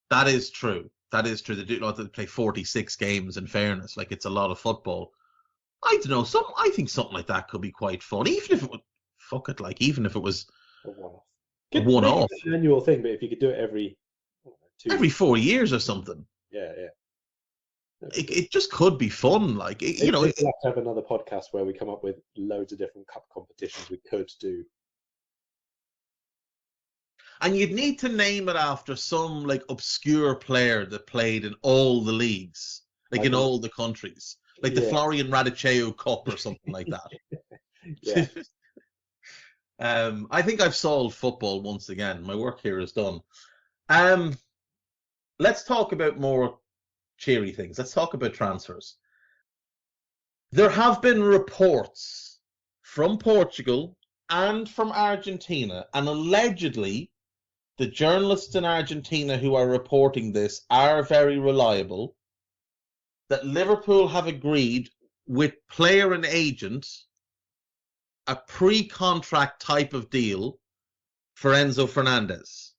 That is true. They do. They play 46 games. In fairness, it's a lot of football. I don't know. I think something like that could be quite fun, even if it would. Even if it was a one-off. A one-off. An annual thing, but if you could do it every 4 years or something. Yeah. It just could be fun. We'll have to have another podcast where we come up with loads of different cup competitions we could do. And you'd need to name it after some obscure player that played in all the leagues, in all the countries, the Florian Radiceu Cup or something like that. Yeah. I think I've solved football once again. My work here is done. Let's talk about more cheery things. Let's talk about transfers. There have been reports from Portugal and from Argentina, and allegedly the journalists in Argentina who are reporting this are very reliable, that Liverpool have agreed with player and agent a pre-contract type of deal for Enzo Fernandez.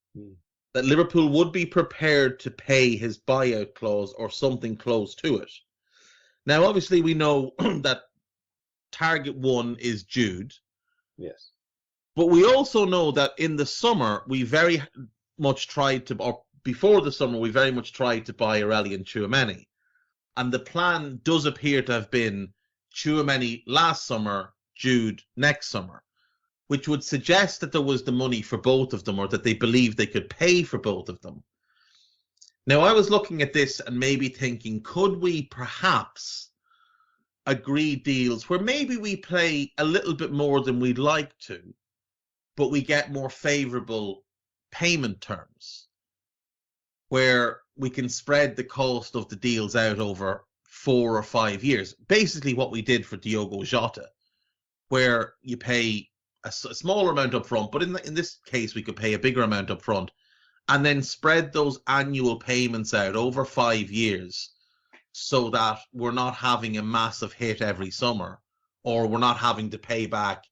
That Liverpool would be prepared to pay his buyout clause or something close to it. Now, obviously, we know that target one is Jude. Yes. But we also know that in the summer, we very much tried to, or before the summer, we very much tried to buy Aurelian Tchouameni. And the plan does appear to have been Tchouameni last summer, Jude next summer, which would suggest that there was the money for both of them, or that they believed they could pay for both of them. Now, I was looking at this and maybe thinking, could we perhaps agree deals where maybe we play a little bit more than we'd like to, but we get more favorable payment terms, where we can spread the cost of the deals out over 4 or 5 years. Basically what we did for Diogo Jota, where you pay a smaller amount up front, but in this case we could pay a bigger amount up front, and then spread those annual payments out over 5 years, so that we're not having a massive hit every summer, or we're not having to pay back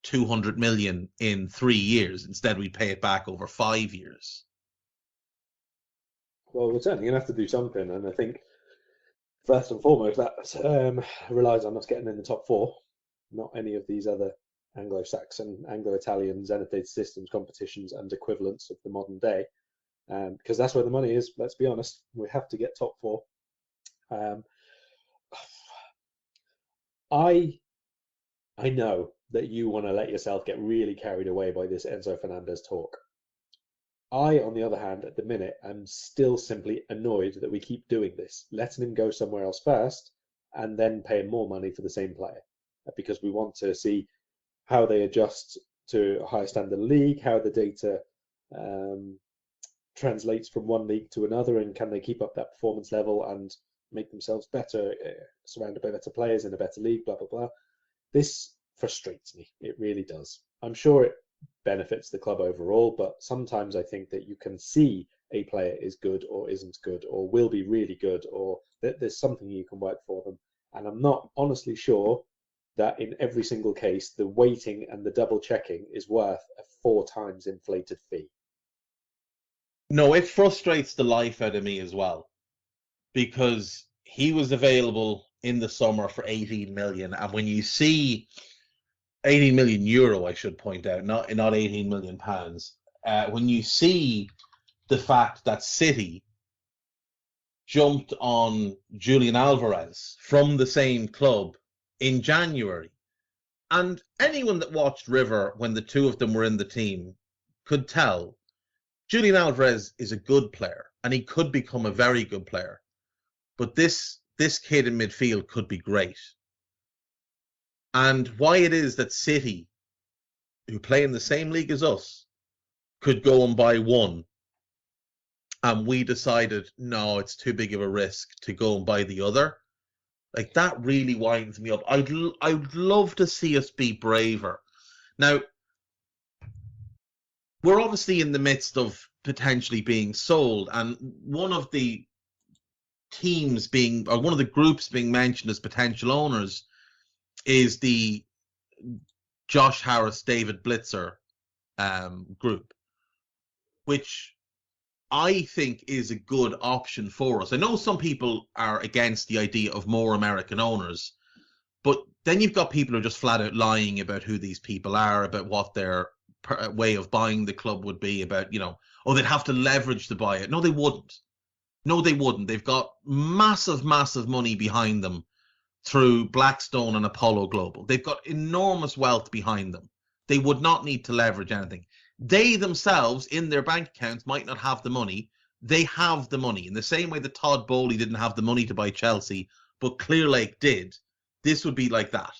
200 million in 3 years. Instead, we pay it back over 5 years. Well, we're certainly going to have to do something, and I think first and foremost that relies on us getting in the top 4, not any of these other Anglo-Saxon, Anglo-Italian Zenith systems competitions and equivalents of the modern day, because that's where the money is. Let's be honest, we have to get top 4. I know that you want to let yourself get really carried away by this Enzo Fernandez talk. I, on the other hand, at the minute, am still simply annoyed that we keep doing this, letting him go somewhere else first and then paying more money for the same player, because we want to see how they adjust to a higher standard league, how the data translates from one league to another, and can they keep up that performance level and make themselves better, surrounded by better players in a better league, blah, blah, blah. This frustrates me. It really does. I'm sure it benefits the club overall, but sometimes I think that you can see a player is good or isn't good or will be really good, or that there's something you can work for them. And I'm not honestly sure that in every single case, the waiting and the double checking is worth a 4 times inflated fee. No, it frustrates the life out of me as well, because he was available in the summer for 18 million. And when you see 18 million euro, I should point out, not 18 million pounds, when you see the fact that City jumped on Julian Alvarez from the same club in January, and anyone that watched River when the two of them were in the team could tell Julian Alvarez is a good player, and he could become a very good player. But this kid in midfield could be great. And why it is that City, who play in the same league as us, could go and buy one, and we decided, no, it's too big of a risk to go and buy the other. Like, that really winds me up. I'd love to see us be braver. Now, we're obviously in the midst of potentially being sold, and one of the teams being, or one of the groups being mentioned as potential owners is the Josh Harris, David Blitzer group, which I think is a good option for us. I know some people are against the idea of more American owners, but then you've got people who are just flat out lying about who these people are, about what their way of buying the club would be, about, they'd have to leverage to buy it. No, they wouldn't. They've got massive money behind them through Blackstone and Apollo Global. They've got enormous wealth behind them. They would not need to leverage anything. They themselves, in their bank accounts, might not have the money. They have the money. In the same way that Todd Bowley didn't have the money to buy Chelsea, but Clearlake did. This would be like that.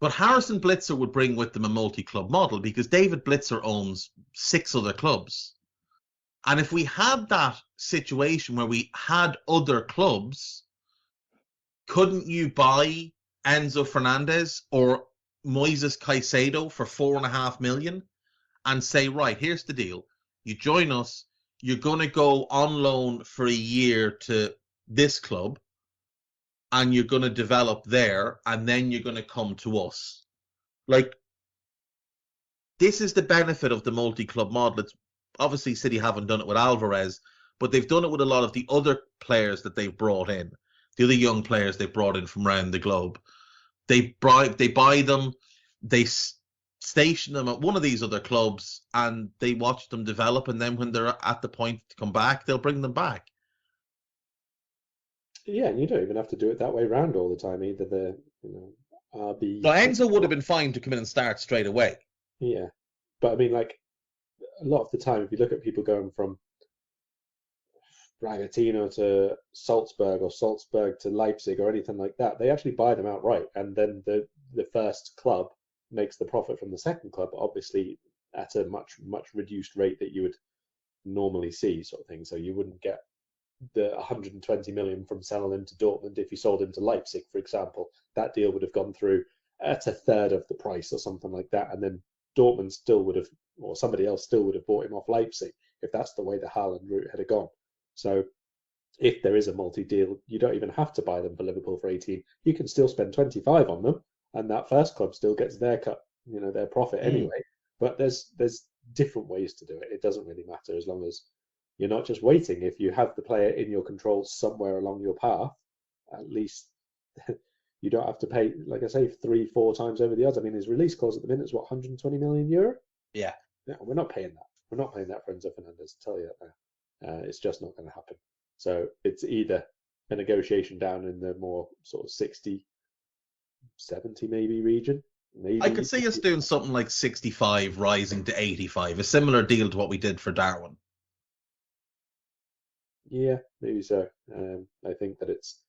But Harrison Blitzer would bring with them a multi-club model because David Blitzer owns 6 other clubs. And if we had that situation where we had other clubs, couldn't you buy Enzo Fernandez or Moises Caicedo for $4.5 million and say, right, here's the deal. You join us, you're going to go on loan for a year to this club, and you're going to develop there, and then you're going to come to us. Like, this is the benefit of the multi-club model. It's obviously City haven't done it with Alvarez, but they've done it with a lot of the other players that they've brought in, the other young players they've brought in from around the globe. They buy them, they station them at one of these other clubs, and they watch them develop, and then when they're at the point to come back, they'll bring them back. Yeah, and you don't even have to do it that way around all the time either. The RB. So Enzo would have been fine to come in and start straight away. Yeah, but I mean, like a lot of the time, if you look at people going from Bragantino to Salzburg or Salzburg to Leipzig or anything like that, they actually buy them outright, and then the first club makes the profit from the second club, obviously at a much reduced rate that you would normally see, sort of thing. So you wouldn't get the 120 million from selling him to Dortmund if you sold him to Leipzig, for example. That deal would have gone through at a third of the price or something like that, and then Dortmund still would have, or somebody else still would have bought him off Leipzig if that's the way the Haaland route had gone. So if there is a multi-deal, you don't even have to buy them for Liverpool for 18. You can still spend 25 on them, and that first club still gets their cut, their profit anyway. But there's different ways to do it. It doesn't really matter as long as you're not just waiting. If you have the player in your control somewhere along your path, at least you don't have to pay, like I say, 3-4 times over the odds. I mean, his release clause at the minute is what, 120 million euro? Yeah. No, we're not paying that. We're not paying that for Enzo Fernandez, I'll tell you that now. It's just not going to happen. So it's either a negotiation down in the more sort of 60, 70 maybe region. Maybe I could see us doing something like 65 rising to 85, a similar deal to what we did for Darwin. Yeah, maybe so. I think that it's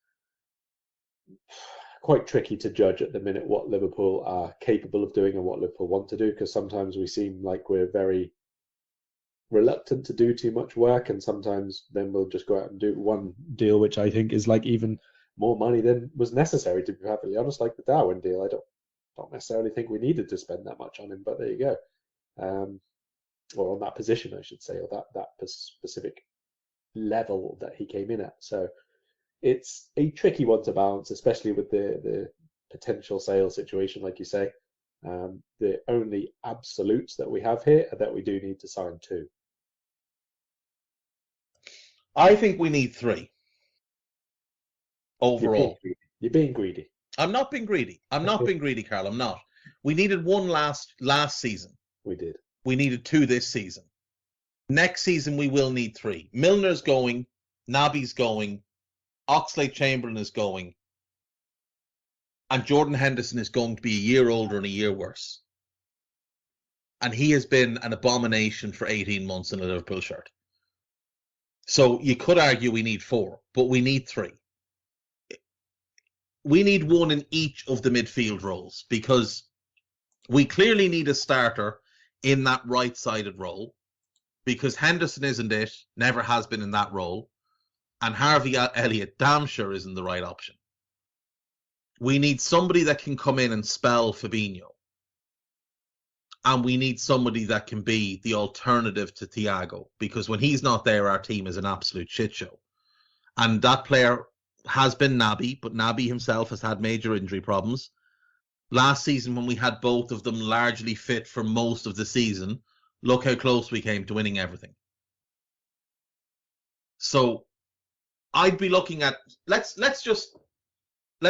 quite tricky to judge at the minute what Liverpool are capable of doing and what Liverpool want to do, because sometimes we seem like we're very reluctant to do too much work, and sometimes then we'll just go out and do one deal which I think is like even more money than was necessary, to be perfectly honest, like the Darwin deal. I don't necessarily think we needed to spend that much on him, but there you go. Or on that position, I should say, or that specific level that he came in at. So it's a tricky one to balance, especially with the potential sale situation, like you say. The only absolutes that we have here are that we do need to sign 2. I think we need 3 overall. You're being greedy. I'm not being greedy. I'm not being greedy, Karl. I'm not. We needed 1 last season. We did. We needed 2 this season. Next season, we will need 3. Milner's going. Naby's going. Oxlade-Chamberlain is going. And Jordan Henderson is going to be a year older and a year worse. And he has been an abomination for 18 months in a Liverpool shirt. So you could argue we need 4, but we need 3. We need 1 in each of the midfield roles, because we clearly need a starter in that right-sided role, because Henderson isn't it, never has been in that role, and Harvey Elliott damn sure isn't the right option. We need somebody that can come in and spell Fabinho. And we need somebody that can be the alternative to Thiago, because when he's not there, our team is an absolute shit show. And that player has been Naby, but Naby himself has had major injury problems. Last season, when we had both of them largely fit for most of the season, look how close we came to winning everything. So I'd be looking at, let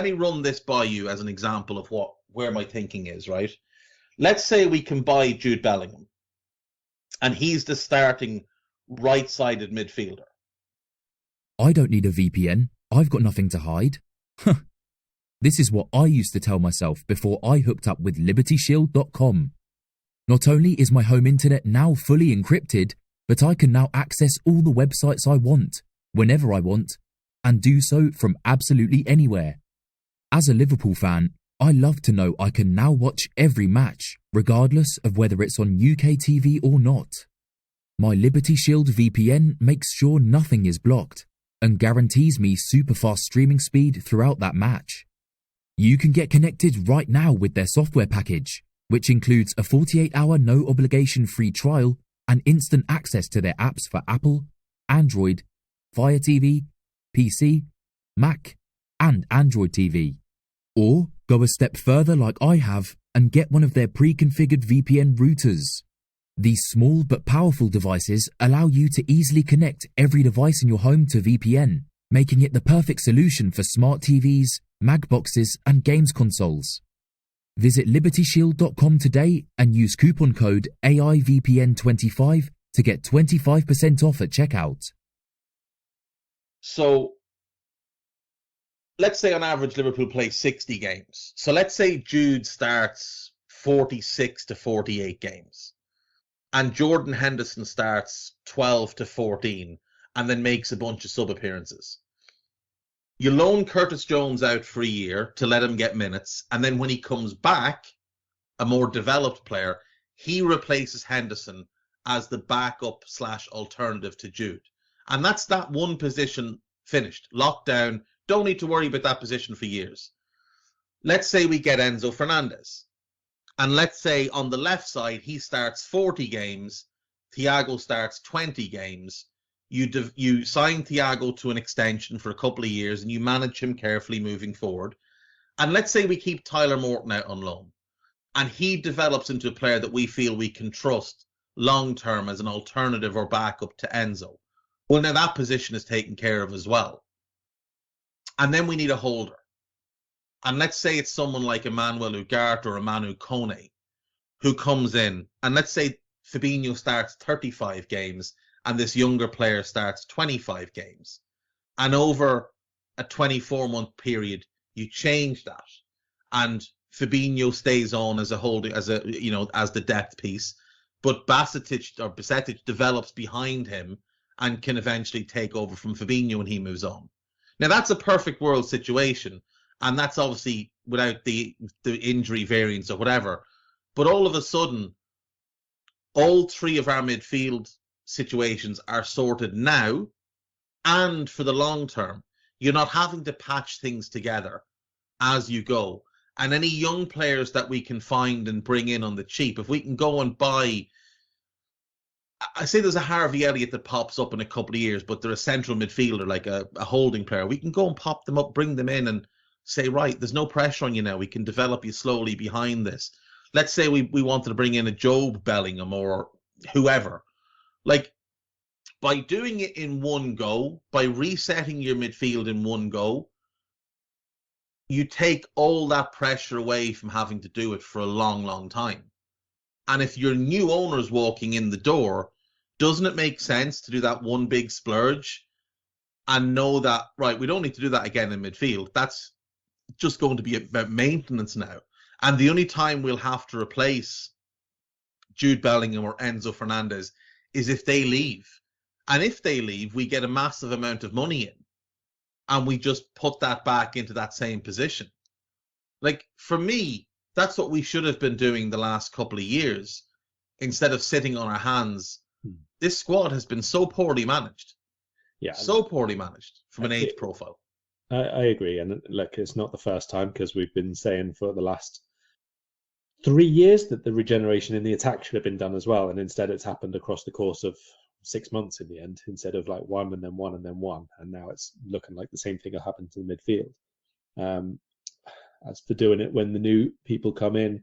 me run this by you as an example of where my thinking is, right? Let's say we can buy Jude Bellingham, and he's the starting right-sided midfielder. I don't need a VPN. I've got nothing to hide. This is what I used to tell myself before I hooked up with LibertyShield.com. Not only is my home internet now fully encrypted, but I can now access all the websites I want, whenever I want, and do so from absolutely anywhere. As a Liverpool fan, I love to know I can now watch every match, regardless of whether it's on UK TV or not. My Liberty Shield VPN makes sure nothing is blocked and guarantees me super fast streaming speed throughout that match. You can get connected right now with their software package, which includes a 48-hour no-obligation free trial and instant access to their apps for Apple, Android, Fire TV, PC, Mac, and Android TV. Or go a step further like I have and get one of their pre-configured VPN routers. These small but powerful devices allow you to easily connect every device in your home to VPN, making it the perfect solution for smart TVs, mag boxes, and games consoles. Visit libertyshield.com today and use coupon code AIVPN25 to get 25% off at checkout. So let's say on average Liverpool play 60 games. So let's say Jude starts 46 to 48 games. And Jordan Henderson starts 12 to 14 and then makes a bunch of sub-appearances. You loan Curtis Jones out for a year to let him get minutes, and then when he comes back, a more developed player, he replaces Henderson as the backup / alternative to Jude. And that's that one position finished, locked down, don't need to worry about that position for years. Let's say we get Enzo Fernandez. And let's say on the left side, he starts 40 games, Thiago starts 20 games. You sign Thiago to an extension for a couple of years and you manage him carefully moving forward. And let's say we keep Tyler Morton out on loan and he develops into a player that we feel we can trust long-term as an alternative or backup to Enzo. Well, now that position is taken care of as well. And then we need a holder. And let's say it's someone like Emmanuel Ugarte or Emmanuel Kone who comes in. And let's say Fabinho starts 35 games and this younger player starts 25 games. And over a 24-month period, you change that. And Fabinho stays on as a holding, as the depth piece. But Basetic develops behind him and can eventually take over from Fabinho when he moves on. Now, that's a perfect world situation. And that's obviously without the injury variance or whatever. But all of a sudden, all three of our midfield situations are sorted now and for the long term. You're not having to patch things together as you go. And any young players that we can find and bring in on the cheap, if we can go and buy, I say there's a Harvey Elliott that pops up in a couple of years, but they're a central midfielder, like a holding player. We can go and pop them up, bring them in and say, right, there's no pressure on you now. We can develop you slowly behind this. Let's say we wanted to bring in a Job Bellingham or whoever. Like, by doing it in one go, by resetting your midfield in one go, you take all that pressure away from having to do it for a long, long time. And if your new owner's walking in the door, doesn't it make sense to do that one big splurge and know that, right, we don't need to do that again in midfield. That's just going to be about maintenance now. And the only time we'll have to replace Jude Bellingham or Enzo Fernandez is if they leave. And if they leave, we get a massive amount of money in. And we just put that back into that same position. Like, for me, that's what we should have been doing the last couple of years. Instead of sitting on our hands, this squad has been so poorly managed. Yeah, so poorly managed from an age profile. I agree. And look, it's not the first time, because we've been saying for the last 3 years that the regeneration in the attack should have been done as well. And instead it's happened across the course of 6 months in the end, instead of like one and then one and then one. And now it's looking like the same thing will happen to the midfield. As for doing it when the new people come in,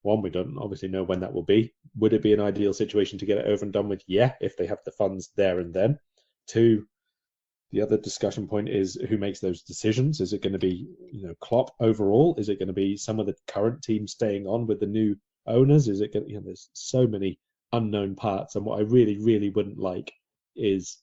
one, we don't obviously know when that will be. Would it be an ideal situation to get it over and done with? Yeah, if they have the funds there and then. Two, the other discussion point is who makes those decisions. Is it going to be, Klopp overall? Is it going to be some of the current team staying on with the new owners? Is it going to, there's so many unknown parts. And what I really, really wouldn't like is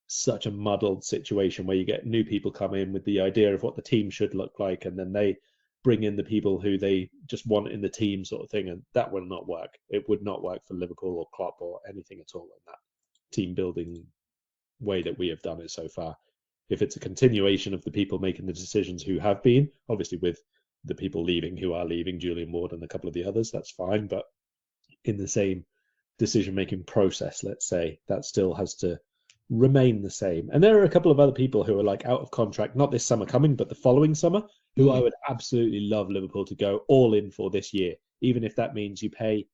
such a muddled situation where you get new people come in with the idea of what the team should look like, and then they bring in the people who they just want in the team, sort of thing, and that will not work. It would not work for Liverpool or Klopp or anything at all in that team building way that we have done it so far. If it's a continuation of the people making the decisions who have been, obviously with the people leaving who are leaving, Julian Ward and a couple of the others, that's fine. But in the same decision-making process, let's say, that still has to remain the same. And there are a couple of other people who are like out of contract, not this summer coming, but the following summer, who I would absolutely love Liverpool to go all in for this year, even if that means you pay,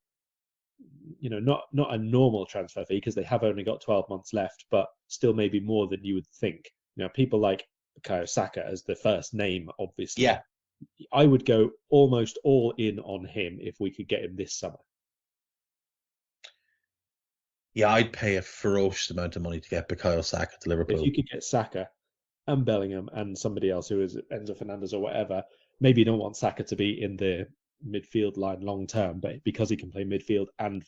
not a normal transfer fee, because they have only got 12 months left, but still maybe more than you would think. People like Bukayo Saka as the first name, obviously. Yeah. I would go almost all in on him if we could get him this summer. Yeah, I'd pay a ferocious amount of money to get Bukayo Saka to Liverpool. If you could get Saka and Bellingham and somebody else who is Enzo Fernandez or whatever, maybe you don't want Saka to be in the midfield line long term, but because he can play midfield and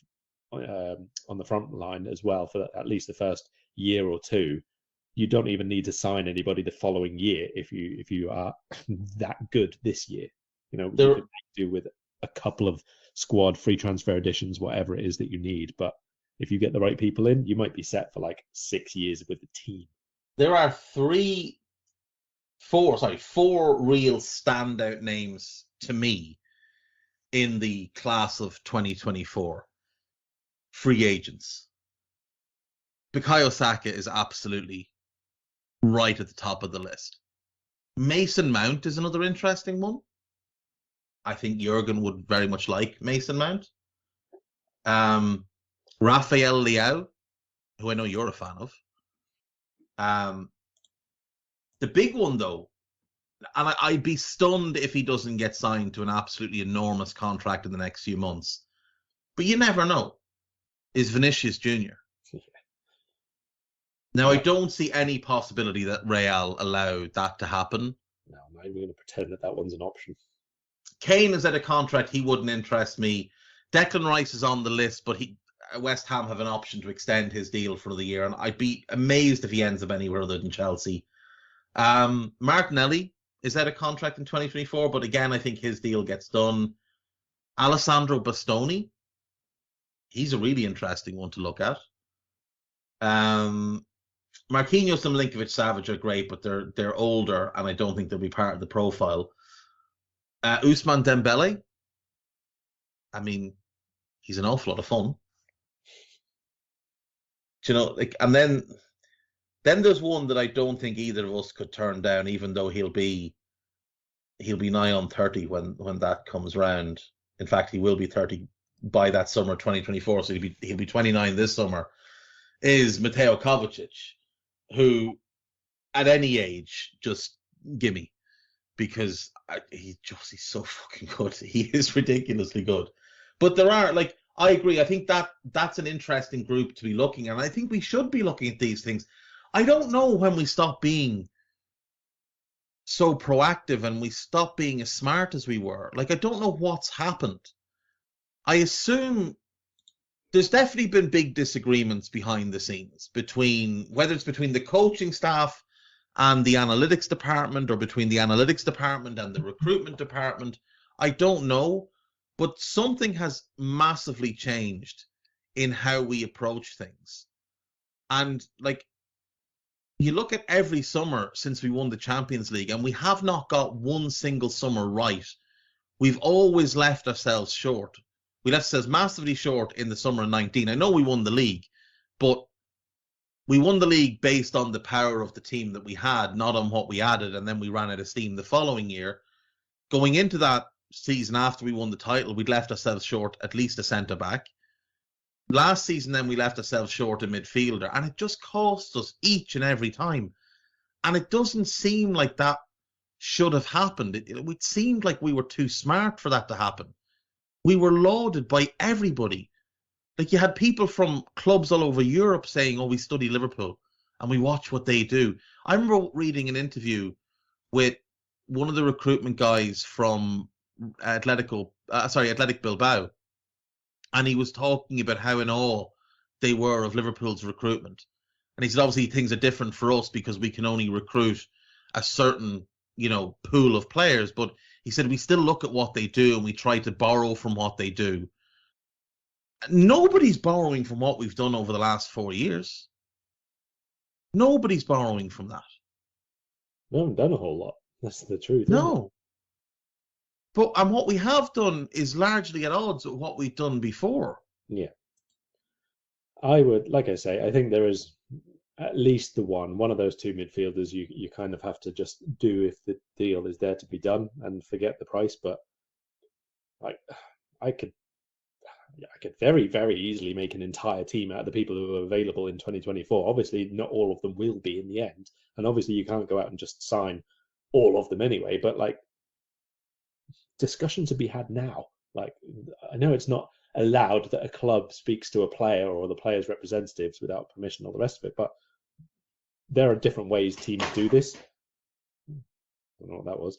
on the front line as well for at least the first year or two, you don't even need to sign anybody the following year if you are that good this year. You could do with a couple of squad free transfer additions, whatever it is that you need, but if you get the right people in, you might be set for like 6 years with the team. There are four real standout names to me in the class of 2024 free agents. Bukayo Saka is absolutely right at the top of the list. Mason Mount is another interesting one. I think Jurgen would very much like Mason Mount. Rafael Leao, who I know you're a fan of. The big one, though, and I'd be stunned if he doesn't get signed to an absolutely enormous contract in the next few months, but you never know, is Vinicius Jr. Now, I don't see any possibility that Real allow that to happen. No, I'm not even going to pretend that one's an option. Kane is at a contract, he wouldn't interest me. Declan Rice is on the list, but West Ham have an option to extend his deal for the year, and I'd be amazed if he ends up anywhere other than Chelsea. Martinelli is out of contract in 2024, but again, I think his deal gets done. Alessandro Bastoni, he's a really interesting one to look at. Marquinhos and Milinkovic-Savic are great, but they're older, and I don't think they'll be part of the profile. Ousmane Dembele, I mean, he's an awful lot of fun. And then there's one that I don't think either of us could turn down, even though he'll be nigh on 30 when that comes round. In fact, he will be 30 by that summer 2024, so he'll be 29 this summer. Is Mateo Kovacic, who at any age just gimme, because he's so fucking good. He is ridiculously good. But there are, I agree. I think that's an interesting group to be looking at. And I think we should be looking at these things. I don't know when we stop being so proactive and we stop being as smart as we were. I don't know what's happened. I assume there's definitely been big disagreements behind the scenes whether it's between the coaching staff and the analytics department, or between the analytics department and the recruitment department. I don't know. But something has massively changed in how we approach things. And you look at every summer since we won the Champions League, and we have not got one single summer right. We've always left ourselves short. We left ourselves massively short in the summer of 19. I know we won the league, but we won the league based on the power of the team that we had, not on what we added, and then we ran out of steam the following year. Going into that season after we won the title, we'd left ourselves short at least a centre-back. Last season, then, we left ourselves short a midfielder, and it just cost us each and every time. And it doesn't seem like that should have happened. It seemed like we were too smart for that to happen. We were lauded by everybody. You had people from clubs all over Europe saying, we study Liverpool and we watch what they do. I remember reading an interview with one of the recruitment guys from Athletic Bilbao, and he was talking about how in awe they were of Liverpool's recruitment. And he said, obviously things are different for us because we can only recruit a certain, pool of players. But he said, we still look at what they do and we try to borrow from what they do. Nobody's borrowing from what we've done over the last 4 years. Nobody's borrowing from that. We haven't done a whole lot. That's the truth. No. And what we have done is largely at odds with what we've done before. Yeah. I would, like I say, I think there is at least one of those two midfielders you kind of have to just do if the deal is there to be done and forget the price. But like I could very, very easily make an entire team out of the people who are available in 2024. Obviously, not all of them will be in the end. And obviously, you can't go out and just sign all of them anyway. But like, discussion to be had now. Like, I know it's not allowed that a club speaks to a player or the player's representatives without permission, all the rest of it. But there are different ways teams do this. I don't know what that was.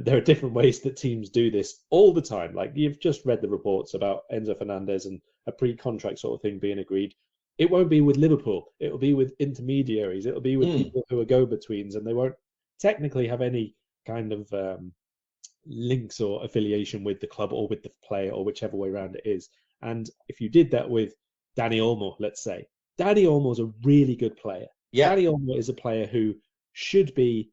There are different ways that teams do this all the time. Like, you've just read the reports about Enzo Fernandez and a pre-contract sort of thing being agreed. It won't be with Liverpool. It'll be with intermediaries. It'll be with people who are go-betweens, and they won't technically have any kind of links or affiliation with the club or with the player or whichever way around it is. And if you did that with Dani Olmo, let's say, Dani Olmo's a really good player. Yeah. Dani Olmo is a player who should be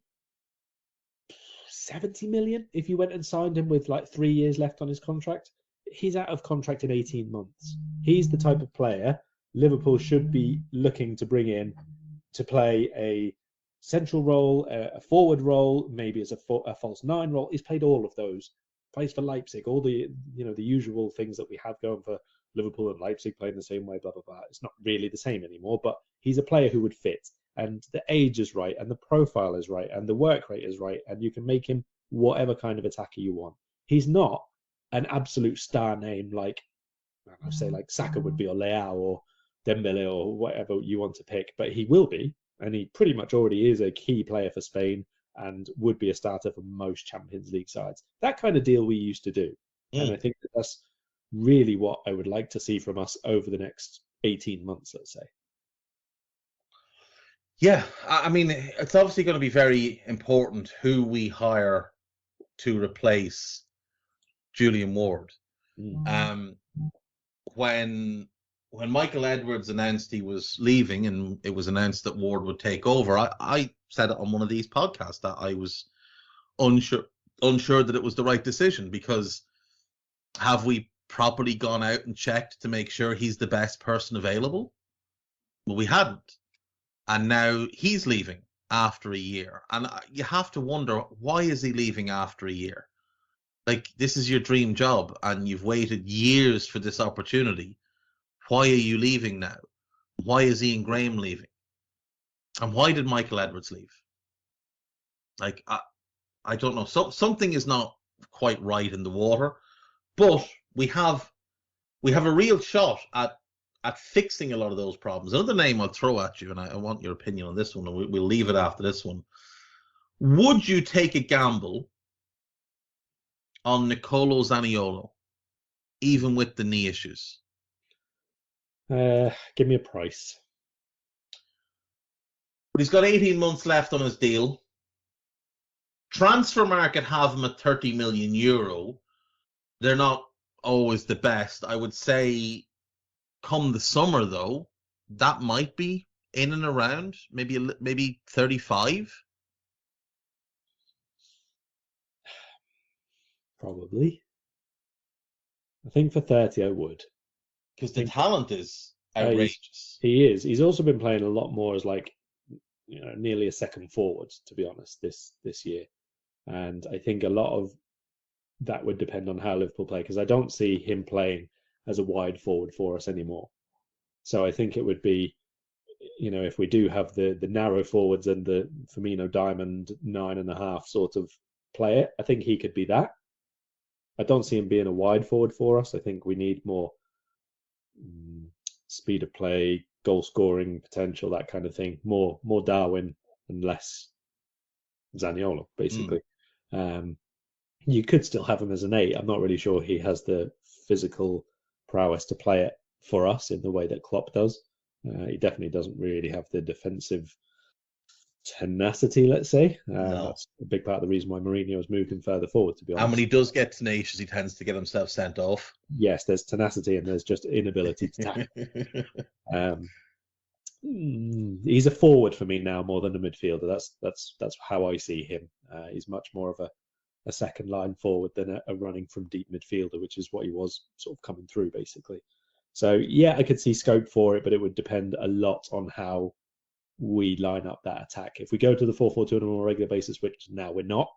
70 million if you went and signed him with like 3 years left on his contract. He's out of contract in 18 months. He's the type of player Liverpool should be looking to bring in to play a central role, a forward role, maybe as a false nine role. He's played all of those. Plays for Leipzig, all the the usual things that we have going for Liverpool and Leipzig playing the same way, blah, blah, blah. It's not really the same anymore, but he's a player who would fit. And the age is right, and the profile is right, and the work rate is right, and you can make him whatever kind of attacker you want. He's not an absolute star name like, I say, like Saka would be, or Leao, or Dembele, or whatever you want to pick, but he will be, and he pretty much already is a key player for Spain and would be a starter for most Champions League sides. That kind of deal we used to do. And I think that's really what I would like to see from us over the next 18 months, let's say. Yeah, I mean, it's obviously going to be very important who we hire to replace Julian Ward. When Michael Edwards announced he was leaving and it was announced that Ward would take over, I said it on one of these podcasts that I was unsure that it was the right decision, because have we properly gone out and checked to make sure he's the best person available? Well, we hadn't. And now he's leaving after a year. And you have to wonder, why is he leaving after a year? Like, this is your dream job and you've waited years for this opportunity. Why are you leaving now? Why is Ian Graham leaving? And why did Michael Edwards leave? Like, I don't know. Something is not quite right in the water, but we have a real shot at fixing a lot of those problems. Another name I'll throw at you, and I want your opinion on this one, and we'll leave it after this one. Would you take a gamble on Nicolo Zaniolo, even with the knee issues? Give me a price. But he's got 18 months left on his deal. Transfer market have him at 30 million euro. They're not always the best. I would say come the summer, though, that might be in and around maybe 35. Probably. I think for 30 I would. Because the talent is outrageous. He is. He's also been playing a lot more as like, nearly a second forward, to be honest, this year. And I think a lot of that would depend on how Liverpool play, because I don't see him playing as a wide forward for us anymore. So I think it would be, if we do have the narrow forwards and the Firmino Diamond 9.5 sort of player, I think he could be that. I don't see him being a wide forward for us. I think we need more speed of play, goal scoring potential, that kind of thing. More Darwin and less Zaniolo, basically. You could still have him as an 8. I'm not really sure he has the physical prowess to play it for us in the way that Klopp does. He definitely doesn't really have the defensive tenacity, let's say. No. That's a big part of the reason why Mourinho has moved him further forward, to be honest. And when he does get tenacious, he tends to get himself sent off. Yes, there's tenacity and there's just inability to tackle. He's a forward for me now more than a midfielder. That's how I see him. He's much more of a second line forward than a running from deep midfielder, which is what he was sort of coming through, basically. So, yeah, I could see scope for it, but it would depend a lot on how we line up that attack. If we go to the 4-4-2 on a more regular basis, which now we're not,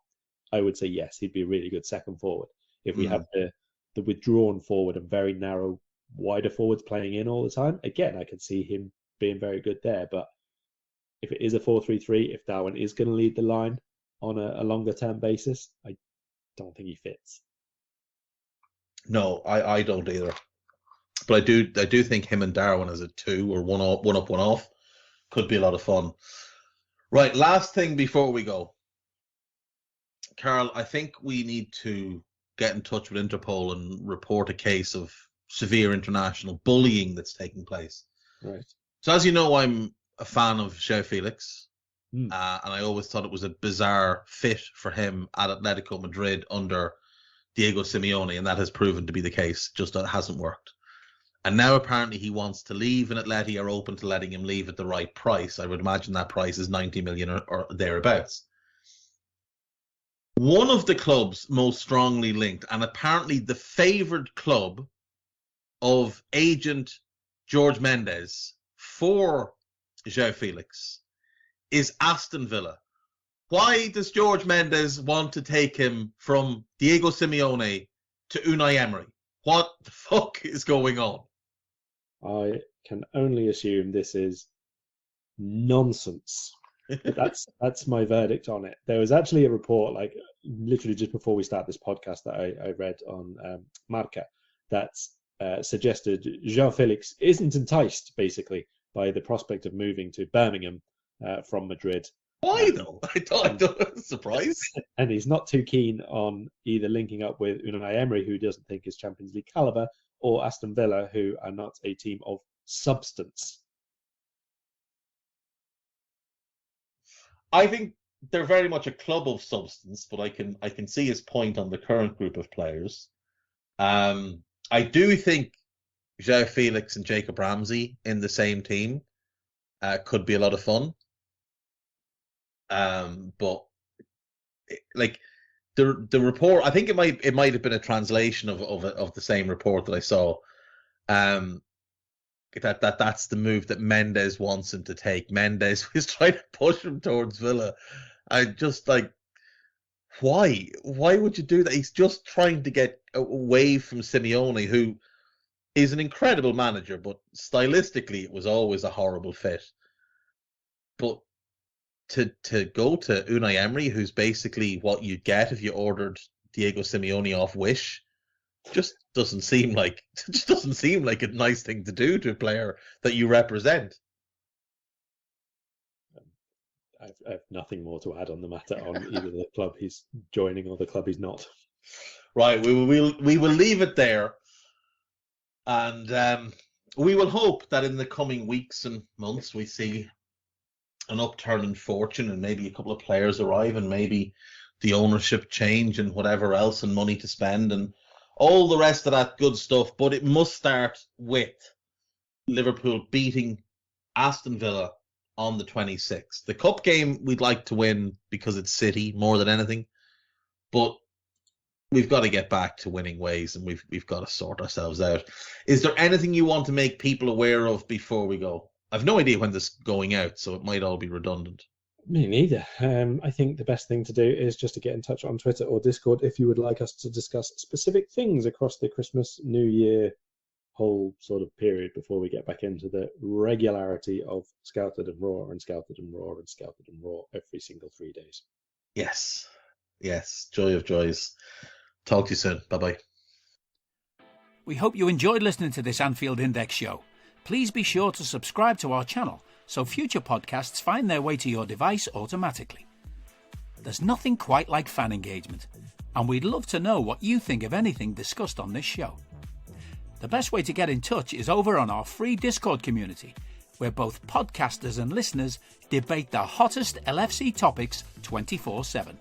I would say yes, he'd be a really good second forward. If we have the withdrawn forward and very narrow, wider forwards playing in all the time, again, I could see him being very good there. But if it is a 4-3-3, if Darwin is going to lead the line on a longer term basis, I don't think he fits. No, I don't either. But I do think him and Darwin as a two or one up, one off could be a lot of fun. Right, last thing before we go. Karl, I think we need to get in touch with Interpol and report a case of severe international bullying that's taking place. Right. So as you know, I'm a fan of João Felix, and I always thought it was a bizarre fit for him at Atletico Madrid under Diego Simeone, and that has proven to be the case, just that it hasn't worked. And now apparently he wants to leave, and Atleti are open to letting him leave at the right price. I would imagine that price is 90 million or thereabouts. One of the clubs most strongly linked, and apparently the favoured club of agent George Mendes for João Felix, is Aston Villa. Why does George Mendes want to take him from Diego Simeone to Unai Emery? What the fuck is going on? I can only assume this is nonsense. That's my verdict on it. There was actually a report, like literally just before we start this podcast, that I read on Marca that suggested João Felix isn't enticed, basically, by the prospect of moving to Birmingham from Madrid. Why though? I thought surprise. And he's not too keen on either linking up with Unai Emery, who doesn't think is Champions League caliber, or Aston Villa, who are not a team of substance. I think they're very much a club of substance, but I can see his point on the current group of players. I do think João Felix and Jacob Ramsey in the same team could be a lot of fun. But like the report, I think it might have been a translation of the same report that I saw. That's the move that Mendes wants him to take. Mendes was trying to push him towards Villa. I just like, why? Why would you do that? He's just trying to get away from Simeone, who is an incredible manager, but stylistically it was always a horrible fit. But to go to Unai Emery, who's basically what you'd get if you ordered Diego Simeone off Wish, just doesn't seem like a nice thing to do to a player that you represent. I have nothing more to add on the matter on either the club he's joining or the club he's not. Right, we will leave it there, and we will hope that in the coming weeks and months we see an upturn in fortune, and maybe a couple of players arrive, and maybe the ownership change, and whatever else, and money to spend, and all the rest of that good stuff. But it must start with Liverpool beating Aston Villa on the 26th. The cup game we'd like to win because it's City more than anything, but we've got to get back to winning ways, and we've got to sort ourselves out. Is there anything you want to make people aware of before we go? I've no idea when this is going out, so it might all be redundant. Me neither. I think the best thing to do is just to get in touch on Twitter or Discord if you would like us to discuss specific things across the Christmas, New Year whole sort of period before we get back into the regularity of Scouted and Raw and Scouted and Raw and Scouted and Raw every single 3 days. Yes. Joy of joys. Talk to you soon. Bye-bye. We hope you enjoyed listening to this Anfield Index show. Please be sure to subscribe to our channel so future podcasts find their way to your device automatically. There's nothing quite like fan engagement, and we'd love to know what you think of anything discussed on this show. The best way to get in touch is over on our free Discord community, where both podcasters and listeners debate the hottest LFC topics 24/7.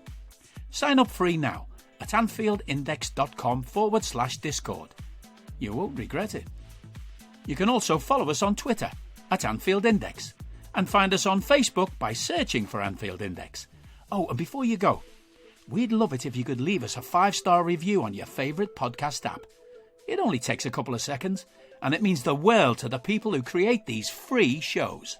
Sign up free now at AnfieldIndex.com/Discord. You won't regret it. You can also follow us on Twitter at Anfield Index and find us on Facebook by searching for Anfield Index. Oh, and before you go, we'd love it if you could leave us a 5-star review on your favourite podcast app. It only takes a couple of seconds, and it means the world to the people who create these free shows.